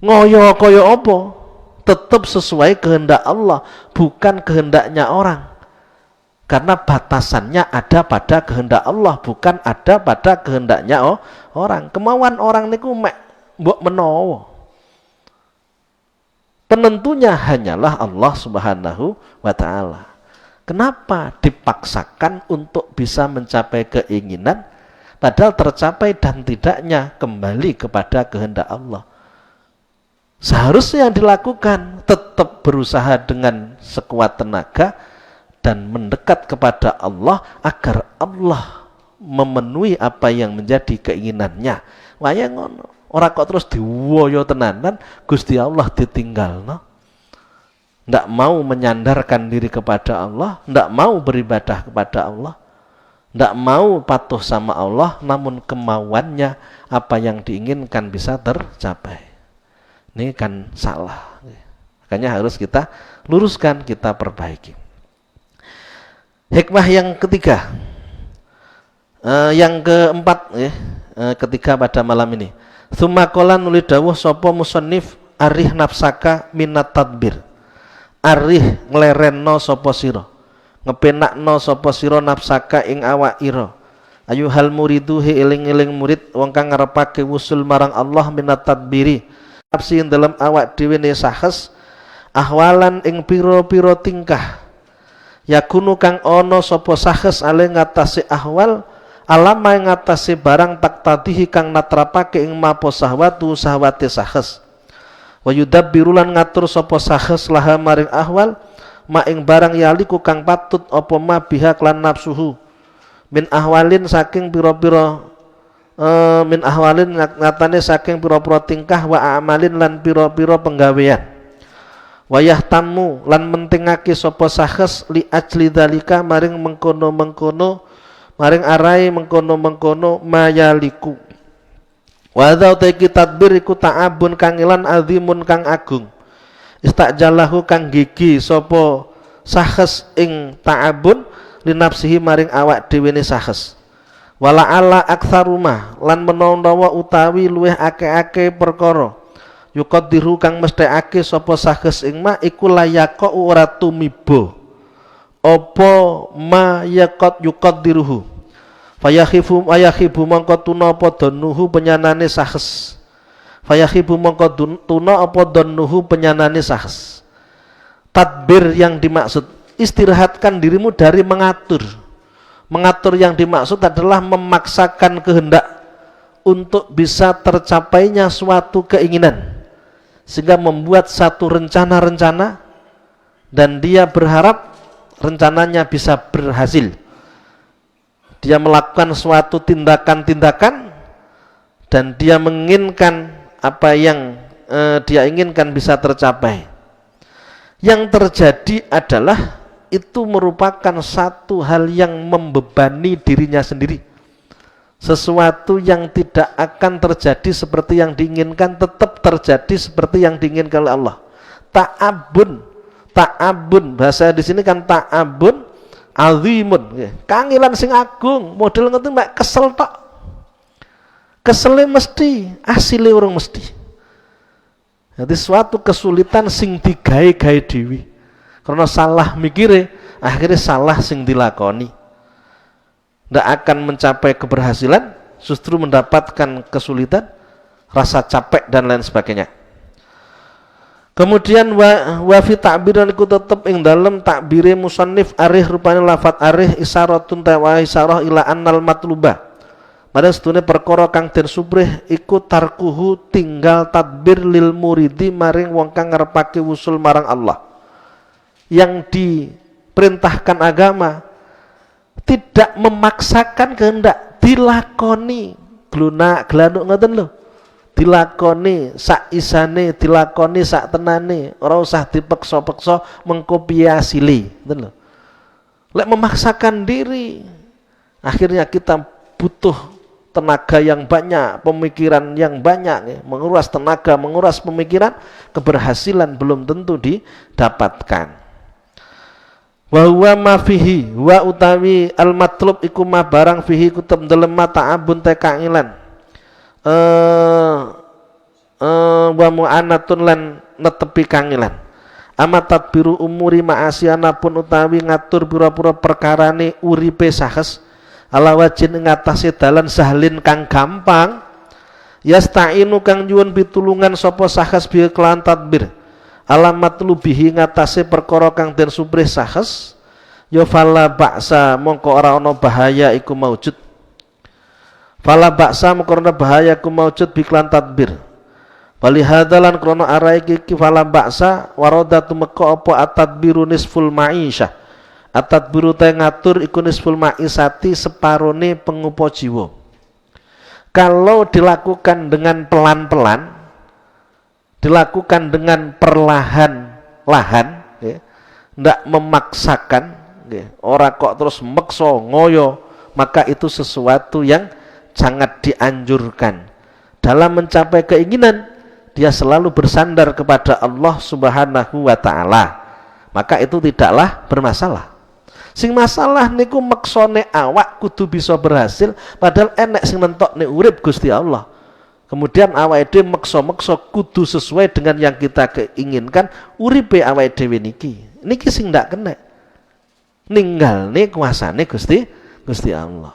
Ngoyo koyo opo, tetap sesuai kehendak Allah, bukan kehendaknya orang. Karena batasannya ada pada kehendak Allah, bukan ada pada kehendaknya orang. Kemauan orang niku mek mbok menawa. Penentunya hanyalah Allah Subhanahu wa ta'ala. Kenapa dipaksakan untuk bisa mencapai keinginan, padahal tercapai dan tidaknya kembali kepada kehendak Allah? Seharusnya yang dilakukan tetap berusaha dengan sekuat tenaga dan mendekat kepada Allah agar Allah memenuhi apa yang menjadi keinginannya. Waya ngono. Ora kok terus diwoyo tenanan Gusti Allah ditinggalno. Ndak mau menyandarkan diri kepada Allah, ndak mau beribadah kepada Allah, ndak mau patuh sama Allah, namun kemauannya apa yang diinginkan bisa tercapai. Ini kan salah. Makanya harus kita luruskan, kita perbaiki. Hikmah yang ketiga, yang keempat, ketiga pada malam ini. Tsumma qala nuli dawuh sapa musannif arih nafsaka minat tadbir. Arih nglerenno sapa sira, ngepenakno sapa sira nafsaka ing awak ira. Ayuhal muridu he eling-eling murid wong kang ngarepake wusul marang Allah minat tadbiri. Nafsi dalam awak dhewe ne sahes ahwalan ing pira-pira tingkah. Yakunu kang ana sapa sahes ale ngatasi ahwal alama ing ngatasi barang tak tadihi kang natrapake ing mapo sahwatu sahwate sahes. Wa yudabbiru lan ngatur sapa sahes laha maring ahwal ma ing barang yaliku kang patut apa ma biha klan nafsuhu min ahwalin saking pira-pira min ahwalin ngatane saking pira-pira tingkah wa amalin lan pira-pira penggawean. Wayah tamu lan mentingake sapa sahes li ajli dalika maring mengkono-mengkono maring arai mengkono-mengkono mayaliku. Wa dzau taiki tadbir iku ta'abun kang ilan azimun kang agung. Istajalahu kang gigi sapa sahes ing ta'abun li nafsihi maring awak dhewe ne sahes. Wala ala aktsaruma lan menawa utawi luweh akeh-akeh perkara yuqaddiru kang mesthekake sapa sahes ing ma iku layaka ora tumiba apa ma yaqad yuqaddiruhu fayakhifu ayakhibu mangko tuna apa donuhu penyanane sahes fayakhibu mangko tuna apa donuhu penyanane sahes. Tadbir yang dimaksud istirahatkan dirimu dari mengatur. Mengatur yang dimaksud adalah memaksakan kehendak untuk bisa tercapainya suatu keinginan, sehingga membuat satu rencana-rencana dan dia berharap rencananya bisa berhasil. Dia melakukan suatu tindakan-tindakan dan dia menginginkan apa yang dia inginkan bisa tercapai. Yang terjadi adalah itu merupakan satu hal yang membebani dirinya sendiri. Sesuatu yang tidak akan terjadi seperti yang diinginkan tetap terjadi seperti yang diinginkan oleh Allah. Ta'abun, bahasa di sini kan ta'abun azimun, kangilan sing agung, model ngoten mek kesel tok. Kesele mesti, asile urung mesti. Jadi suatu kesulitan sing digawe-gawe dhewe. Karena salah mikire, akhirnya salah sing dilakoni. tidak akan mencapai keberhasilan, justru mendapatkan kesulitan, rasa capek dan lain sebagainya. Kemudian wa fi ta'biran iku tetep ing dalem takbire musannif arih rupane lafat arih isyaratun wa isyarah ila annal matluba. Pada setune perkara kang den subrih iku tarkuhu tinggal tadbir lil muridi maring wong kang ngarepake wusul marang Allah. Yang diperintahkan agama tidak memaksakan kehendak, dilakoni glanuk ngoten lho. Dilakoni sak isane, dilakoni sak tenane, ora usah dipeksa-peksa mengkopi asili, ngoten lho. Lek memaksakan diri, akhirnya kita butuh tenaga yang banyak, pemikiran yang banyak, menguras tenaga, menguras pemikiran, keberhasilan belum tentu didapatkan. Wa huwa ma fihi wa utawi al matlub iku ma barang fihi kutem dalem ta'abun te kangilan wa mu'anatun lan netepi kangilan amat tadbiru umuri ma'asyana pun utawi ngatur pira-pira perkarane uripe sahes ala wajin ngatasi dalan sahlin kang gampang yasta'inu kang nyuwun pitulungan sapa sahes bi kelan tadbir alamat lubihi ngatasi perkara kang den subrih sahes ya fala ba'sa mongko ora ana bahaya iku maujud fala ba'sa mongko ora bahaya iku maujud bi kelan tadbir wali hadalan krana arae iki fala ba'sa waradatu meka apa atadbiru nisful ma'isyah atadbiru te ngatur iku nisful ma'isati separone pengupa jiwa. Kalau dilakukan dengan pelan-pelan, dilakukan dengan perlahan-lahan, ya, ndak memaksakan, ya, ora kok terus meksa ngoyo, maka itu sesuatu yang sangat dianjurkan. Dalam mencapai keinginan, dia selalu bersandar kepada Allah Subhanahu wa Ta'ala, maka itu tidaklah bermasalah. Sing masalah niku meksone awak kudu bisa berhasil, padahal enek sing nentokne urip Gusti Allah. Kemudian awake dhewe meksa-meksa kudu sesuai dengan yang kita keinginkan, uripe awake dhewe niki sing ndak kena. Ninggalne kuasane Gusti Allah.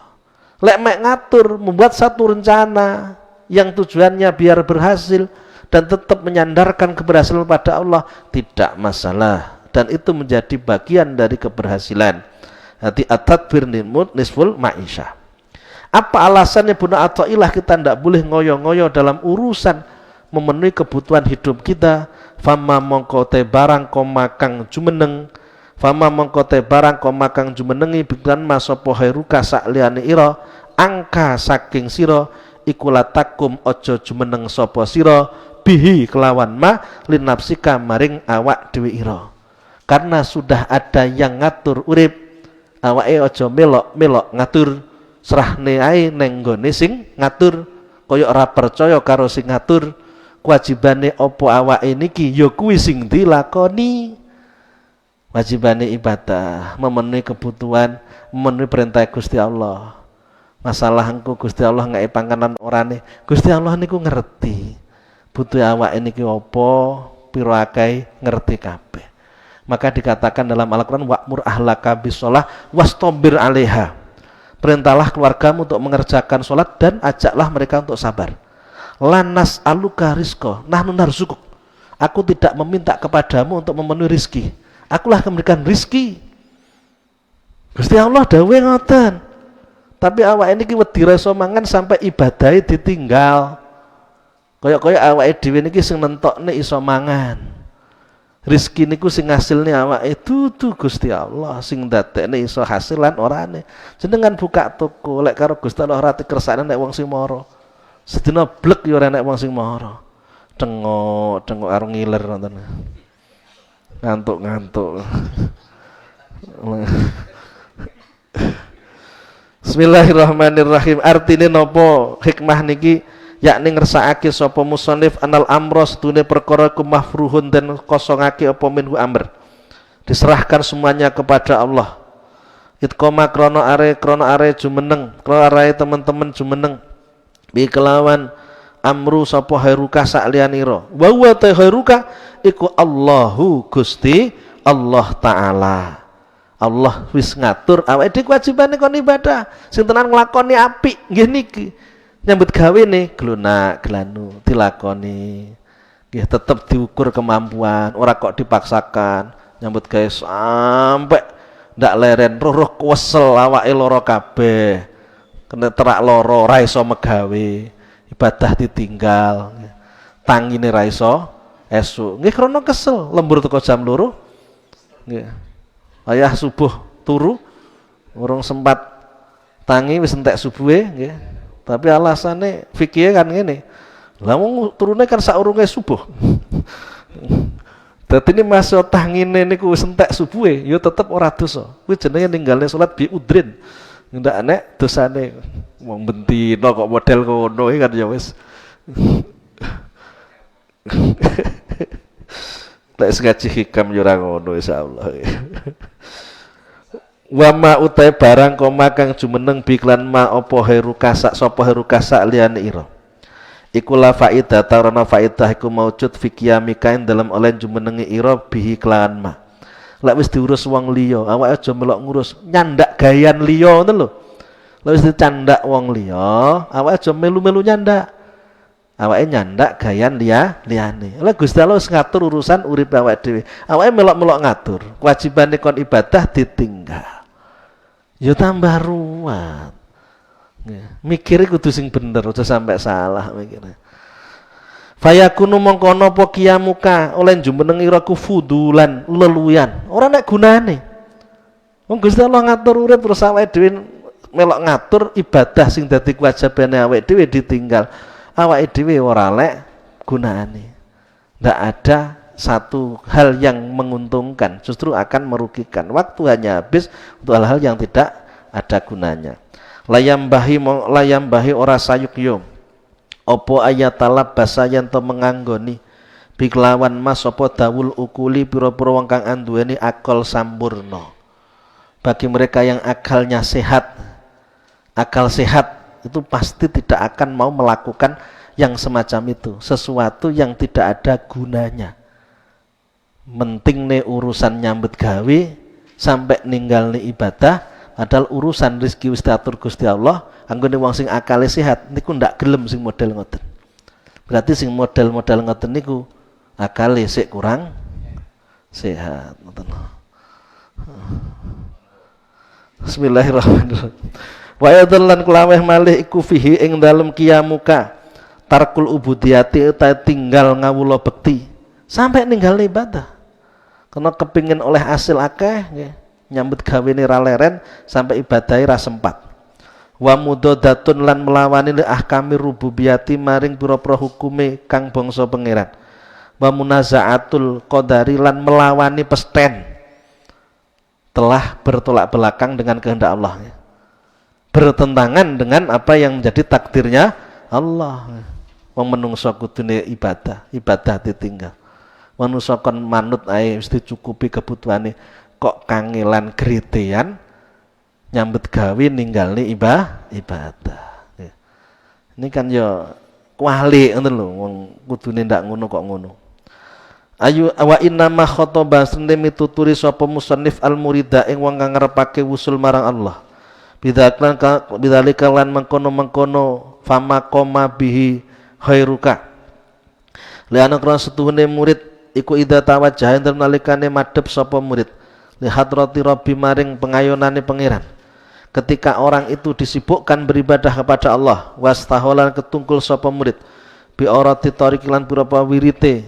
Lek mek ngatur membuat satu rencana yang tujuannya biar berhasil dan tetap menyandarkan keberhasilan pada Allah, tidak masalah, dan itu menjadi bagian dari keberhasilan. Hati at-tadbir nisful ma'isyah. Apa alasannya Bunda Athaillah kita tidak boleh ngoyo-ngoyo dalam urusan memenuhi kebutuhan hidup kita? Fama mongko te barang komakang jumeneng, fama mongko te barang komakang jumenengi bidan masopo hairuka sakliyane ira angka saking sira iku latakum ojo jumeneng sapa sira bihi kelawan ma linapsika maring awak dhewe ira. Karena sudah ada yang ngatur urip, awake aja melok-melok ngatur, serahne ae neng nggone sing ngatur. Kaya ora percaya karo sing ngatur, kewajibane apa awake niki ya kuwi sing dilakoni. Wajibane ibadah, memenuhi kebutuhan, memenuhi perintah Gusti Allah. Masalah engko Gusti Allah ngake panganan orane, Gusti Allah niku ngerti butuh awake niki apa, pira akeh ngerti kabeh. Maka dikatakan dalam Al-Quran wa'mur ahlaka bisolah wastabir alaiha. Perintahlah keluargamu untuk mengerjakan sholat dan ajaklah mereka untuk sabar. Lanas aluka rizko nahnu narzukuk. Aku tidak meminta kepadamu untuk memenuhi rizki, akulah memberikan rizki. Gusti Allah dawuhe ngoten. Tapi awak ini ki wedi ra iso mangan sampai ibadahe ditinggal. Kaya-kaya awake dhewe niki sing nentokne iso mangan. Rizki niku sing ngasilne awake dudu Gusti Allah, sing ndadekne iso hasilan orane. Jenengan buka toko lek karo Gusti Allah ora dikersakne nek wong sing mara. Sedina blek ya ora nek wong sing mara. Dengok karo ngiler ngoten. Ngantuk-ngantuk. Bismillahirrahmanirrahim. Artine napa hikmah niki? Yakni ngersakake sapa musannif anal amros dune perkara ku mafruhun dan kosongake apa minhu amr. Diserahkan semuanya kepada Allah. Itkoma krono are jumeneng, krono are teman-teman jumeneng. Bi kelawan amru sapa hairuka sakliyanira. Wa huwa ta hairuka iku Allahu Gusti Allah Ta'ala. Allah wis ngatur awake dhewe kewajibane kon ibadah. Sing tenan nglakoni apik nggih niki. Nyambut gawe nih glunak glanu dilakoni. Nggih tetep diukur kemampuan, ora kok dipaksakan. Nyambut gawe sampai ndak leren roh kuwesel awake lara kabeh. Kena terak lara ora iso megawe. Ibadah ditinggal. Tangine ra iso esuk. Nggih krana kesel, lembur teko jam 2. Nggih. Ayah subuh turu urung sempat tangi wis entek subuhe nggih. Tapi alasannya fikih kan ngene. Lah wong turune kan saurunge subuh. Dadi ini masuk tangine niku wis entek subuhe ya tetep ora dosa. Kuwi jenenge ninggalne salat bi udrin. Ndak nek dosane wong bentino kok model ngono kan ya wis. Lek ngaji hikam yo ora ngono insyaallah. Wa ma utai barang koma kang jumeneng biklan ma apa heru kasak sapa heru kasak liyane ira. Iku la faidah tarana faidah iku maujud fi qiyamika dalam oleh jumenenge ira bihi klan ma. Lek wis diurus wong liya, awake aja melok ngurus nyandak gayan liya ngono lho. Lek wis dicandak wong liya, awake aja melu-melu nyandak. Awake nyandak gayan liyane. Lah Gusti Allah wis ngatur urusan urip awake dhewe. Awake melok-melok ngatur, kewajibane kon ibadah ditinggal. Ya tambah ruwet. Mikire kudu sing bener, aja sampai salah mikire. Fayakunu mongkono apa kiyamuka oleh jumeneng ira ku fudulan leluyan. Ora nek gunane. Wong Gusti Allah ngatur urip terus awake dhewe melok ngatur ibadah sing dadi kewajibane awake dhewe ditinggal. Awake dhewe ora lek gunane. Ndak ada satu hal yang menguntungkan, justru akan merugikan. Waktu hanya habis untuk hal-hal yang tidak ada gunanya. Layam bahi ora sayuk yo. Opo ayatalab basa yen to menganggoni biklawan mas opo dawul ukuli pira-pira wong kang anduweni akal sampurna. Bagi mereka yang akalnya sehat, akal sehat itu pasti tidak akan mau melakukan yang semacam itu, sesuatu yang tidak ada gunanya. Menting nih urusan nyambut gawe sampai ninggal nih ibadah, padahal urusan rezeki wis diatur Gusti Allah. Anggone wong sing akale sehat niku ndak gelem sing model ngoten. Berarti sing model-model ngoten niku akale sik kurang sehat ngoten. Bismillahirrahmanirrahim. Wa yadallan kulaweh malih iku fihi ing dalem kiyamuka tarkul ubudiyati ta tinggal ngawula bekti sampai ninggal ibadah. Karena kepingin oleh hasil akeh nggih, nyambut gawene ra leren sampai ibadahe ra sempat. Wa mudadatun lan melawani li ahkamir rububiyati maring pira-pira hukume kang bangsa pangeran. Wa munazaatul qadari lan melawani pesten telah bertolak belakang dengan kehendak Allah. Bertentangan dengan apa yang menjadi takdirnya Allah. Wong menungso kudune ibadah ditinggal. Manungsa kon manut ae mesti cukupi kebutuhane, kok kangelan gretean nyambut gawe ninggalne ibadah. Ini kan ya kuali ngoten lho, wong kudune ndak ngono kok ngono. Ayu wa inna ma khataba sende mituturi sapa musannif al murida ing wong kang ngarepake wusul marang Allah. Bidzalika lan mengkono-mengkono fama koma bihi khairuka. Liana krono setuhune murid iku ida tawajjaha ing nalikane madhep sapa murid li hadrati rabbi maring pengayunane pangeran. Ketika orang itu disibukkan beribadah kepada Allah, wastaholan ketungkul sapa murid bi orati tariq lan pira-pira wirite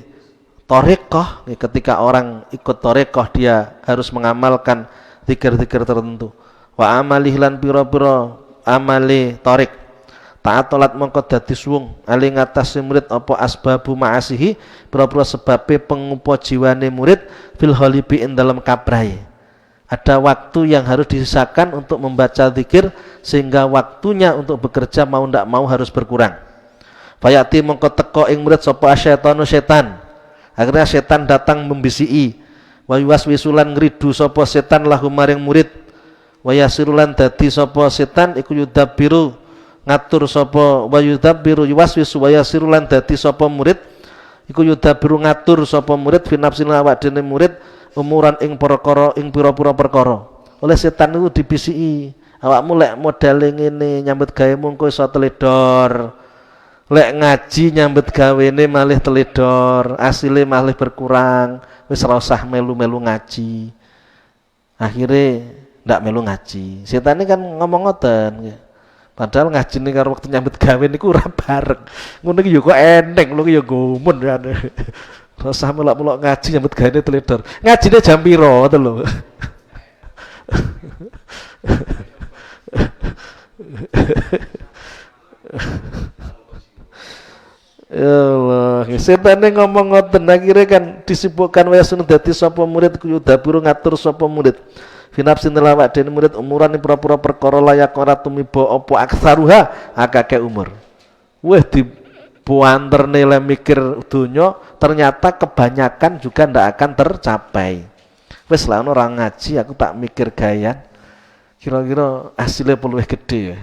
thariqah. Ketika orang ikut thariqah dia harus mengamalkan zikir-zikir tertentu. Wa amalih lan pira-pira amale thariq ta'atolat mongko dadi suwung ali ngatasi murid apa asbabu ma'asihi pira-pira sebabe pengupa jiwane murid fil halibi ing dalam kabrai. Ada waktu yang harus disisakan untuk membaca zikir sehingga waktunya untuk bekerja mau ndak mau harus berkurang. Fayati mongko teko ing murid sapa syaitanu setan. Akhirnya setan datang membisiki. Wa yuwaswisulan ngridu sapa setan lahu maring murid. Wa yasirulan dadi sapa setan iku yudabiru ngatur sapa wa yudabbiru yuwaswisu wa yasirulan dadi sapa murid iku yudabbiru ngatur sapa murid fi nafsil awak dene murid umuran ing perkara ing pira-pira perkara oleh setan itu dibisiki. Awakmu lek modele ngene nyambut gawe mungko iso teledor. Lek ngaji nyambut gawene malih teledor, asile malih berkurang. Wis ora usah melu-melu ngaji. Akhirnya ndak melu ngaji. Setan ini kan ngomong ngoten. Padahal ngaji nih karo waktu nyambut gawe niku ora bareng. Ngono iki yo kok eneng lho ya gomun kan. Ora usah melok-melok ngaji nyambut gawe teledor. Ngajine jam piro ngoten lho. Ya Allah, setan ini ngomong ngoten akhirnya kan disibukkan wae sun dadi sapa murid kudu daburu ngatur sapa murid. Finapsin lawak dene murid umuran ni pura-pura perkara layak ora tumiba apa aksaruha akake umur. Weh dibuanterne le mikir donya ternyata kebanyakan juga ndak akan tercapai. Wis lah ono ora ngaji aku tak mikir gayan. Kira-kira hasilnya luwih gede ya.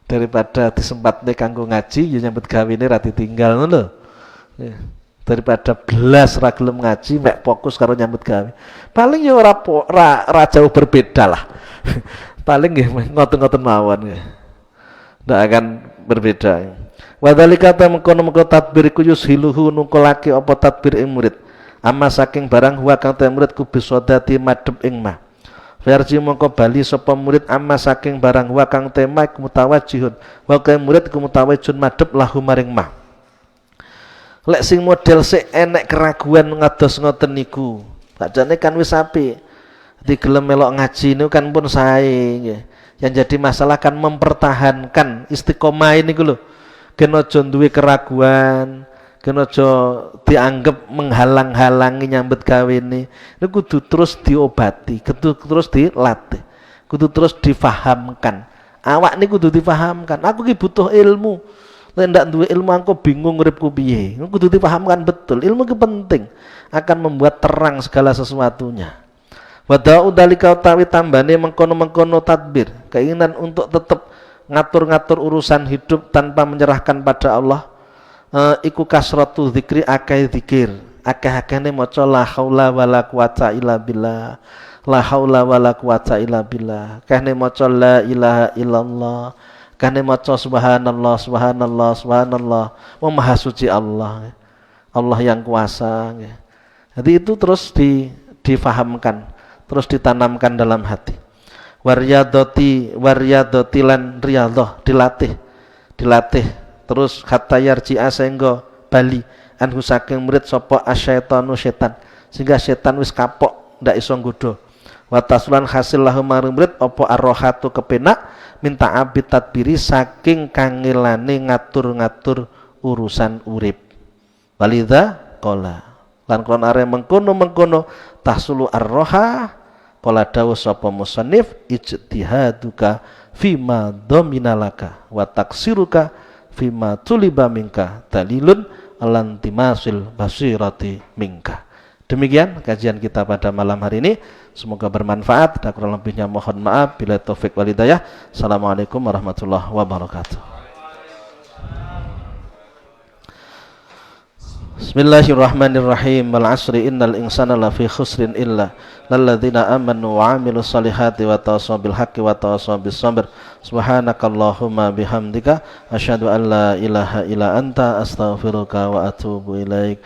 Daripada disempatne kanggo ngaji ya nyambut gawene ra ditinggal ngono lho. Ya. Daripada belas ra gelem ngaji mek fokus karo nyambut gawe. Paling ya ora jauh berbeda lah. Paling nggih ngoten-ngoten mawon nggih. Ndak akan berbeda. Wa dzalika ta mengkono-mengkono tadbir iku yushiluhu nungkolake apa tadbir ing murid. Amma saking barang huwa kang murid ku bisodati madhep ing mah. Versi mongko bali sapa murid amma saking barang wa kang tema mutawajjihun wa kang murid ku mutawajjun madhep lahu maring mah. Lek sing model sik enek keraguan ngados ngoten niku sakjane kan wis apik digelem melok ngaji niku kan pun sae nggih. Yang jadi masalah kan mempertahankan istiqomah niku lho gen aja duwe keraguan, gen aja dianggap menghalang-halangi nyambut gawe ini kudu terus diobati, kudu terus dilatih, kudu terus difahamkan. Awak ini kudu difahamkan. Aku ki butuh ilmu. Lek ndak duwe ilmu aku bingung uripku piye. Kudu difahamkan betul. Ilmu ki penting, akan membuat terang segala sesuatunya. Wada'u dalika utawi tambane mengkono-mengkono tadbir, keinginan untuk tetap ngatur-ngatur urusan hidup tanpa menyerahkan pada Allah. Iku kasratu zikri akeh zikir, akeh-akehne maca la haula wala quwata illa billah, la haula wala quwata illa billah, akehne maca la ilaha illallah, akehne maca subhanallah subhanallah subhanallah, maha suci Allah, Allah yang kuasa. Jadi itu terus difahamkan, terus ditanamkan dalam hati. Waryadoti lan riyadhah, dilatih terus hatta yarji'a sehingga bali anhu saking murid sapa asyaitanu setan, sehingga setan wis kapok ndak iso nggodha. Wa taslan hasil lahu maring murid apa arrohatu kepenak minta abid tadbiri saking kangelane ngatur-ngatur urusan urip. Walidha qala lan klon are mengkono tahsulu arroha qala dawu sapa musannif ijtihaduka fima dominalaka wa taksiruka fima tuliba minka dalilun alantimasil basirati minka. Demikian kajian kita pada malam hari ini, semoga bermanfaat. Dan kurang lebihnya mohon maaf. Bila taufik wal hidayah. Assalamualaikum warahmatullahi wabarakatuh. Bismillahirrahmanirrahim. Wal asri innal insana lafi khusrin illa lalladzina amanu wa amilus solihati wa tawasaw bil haqqi wa tawasaw bis sabr. Subhanakallahumma bihamdika asyhadu an la ilaha illa anta astaghfiruka wa atubu ilaik.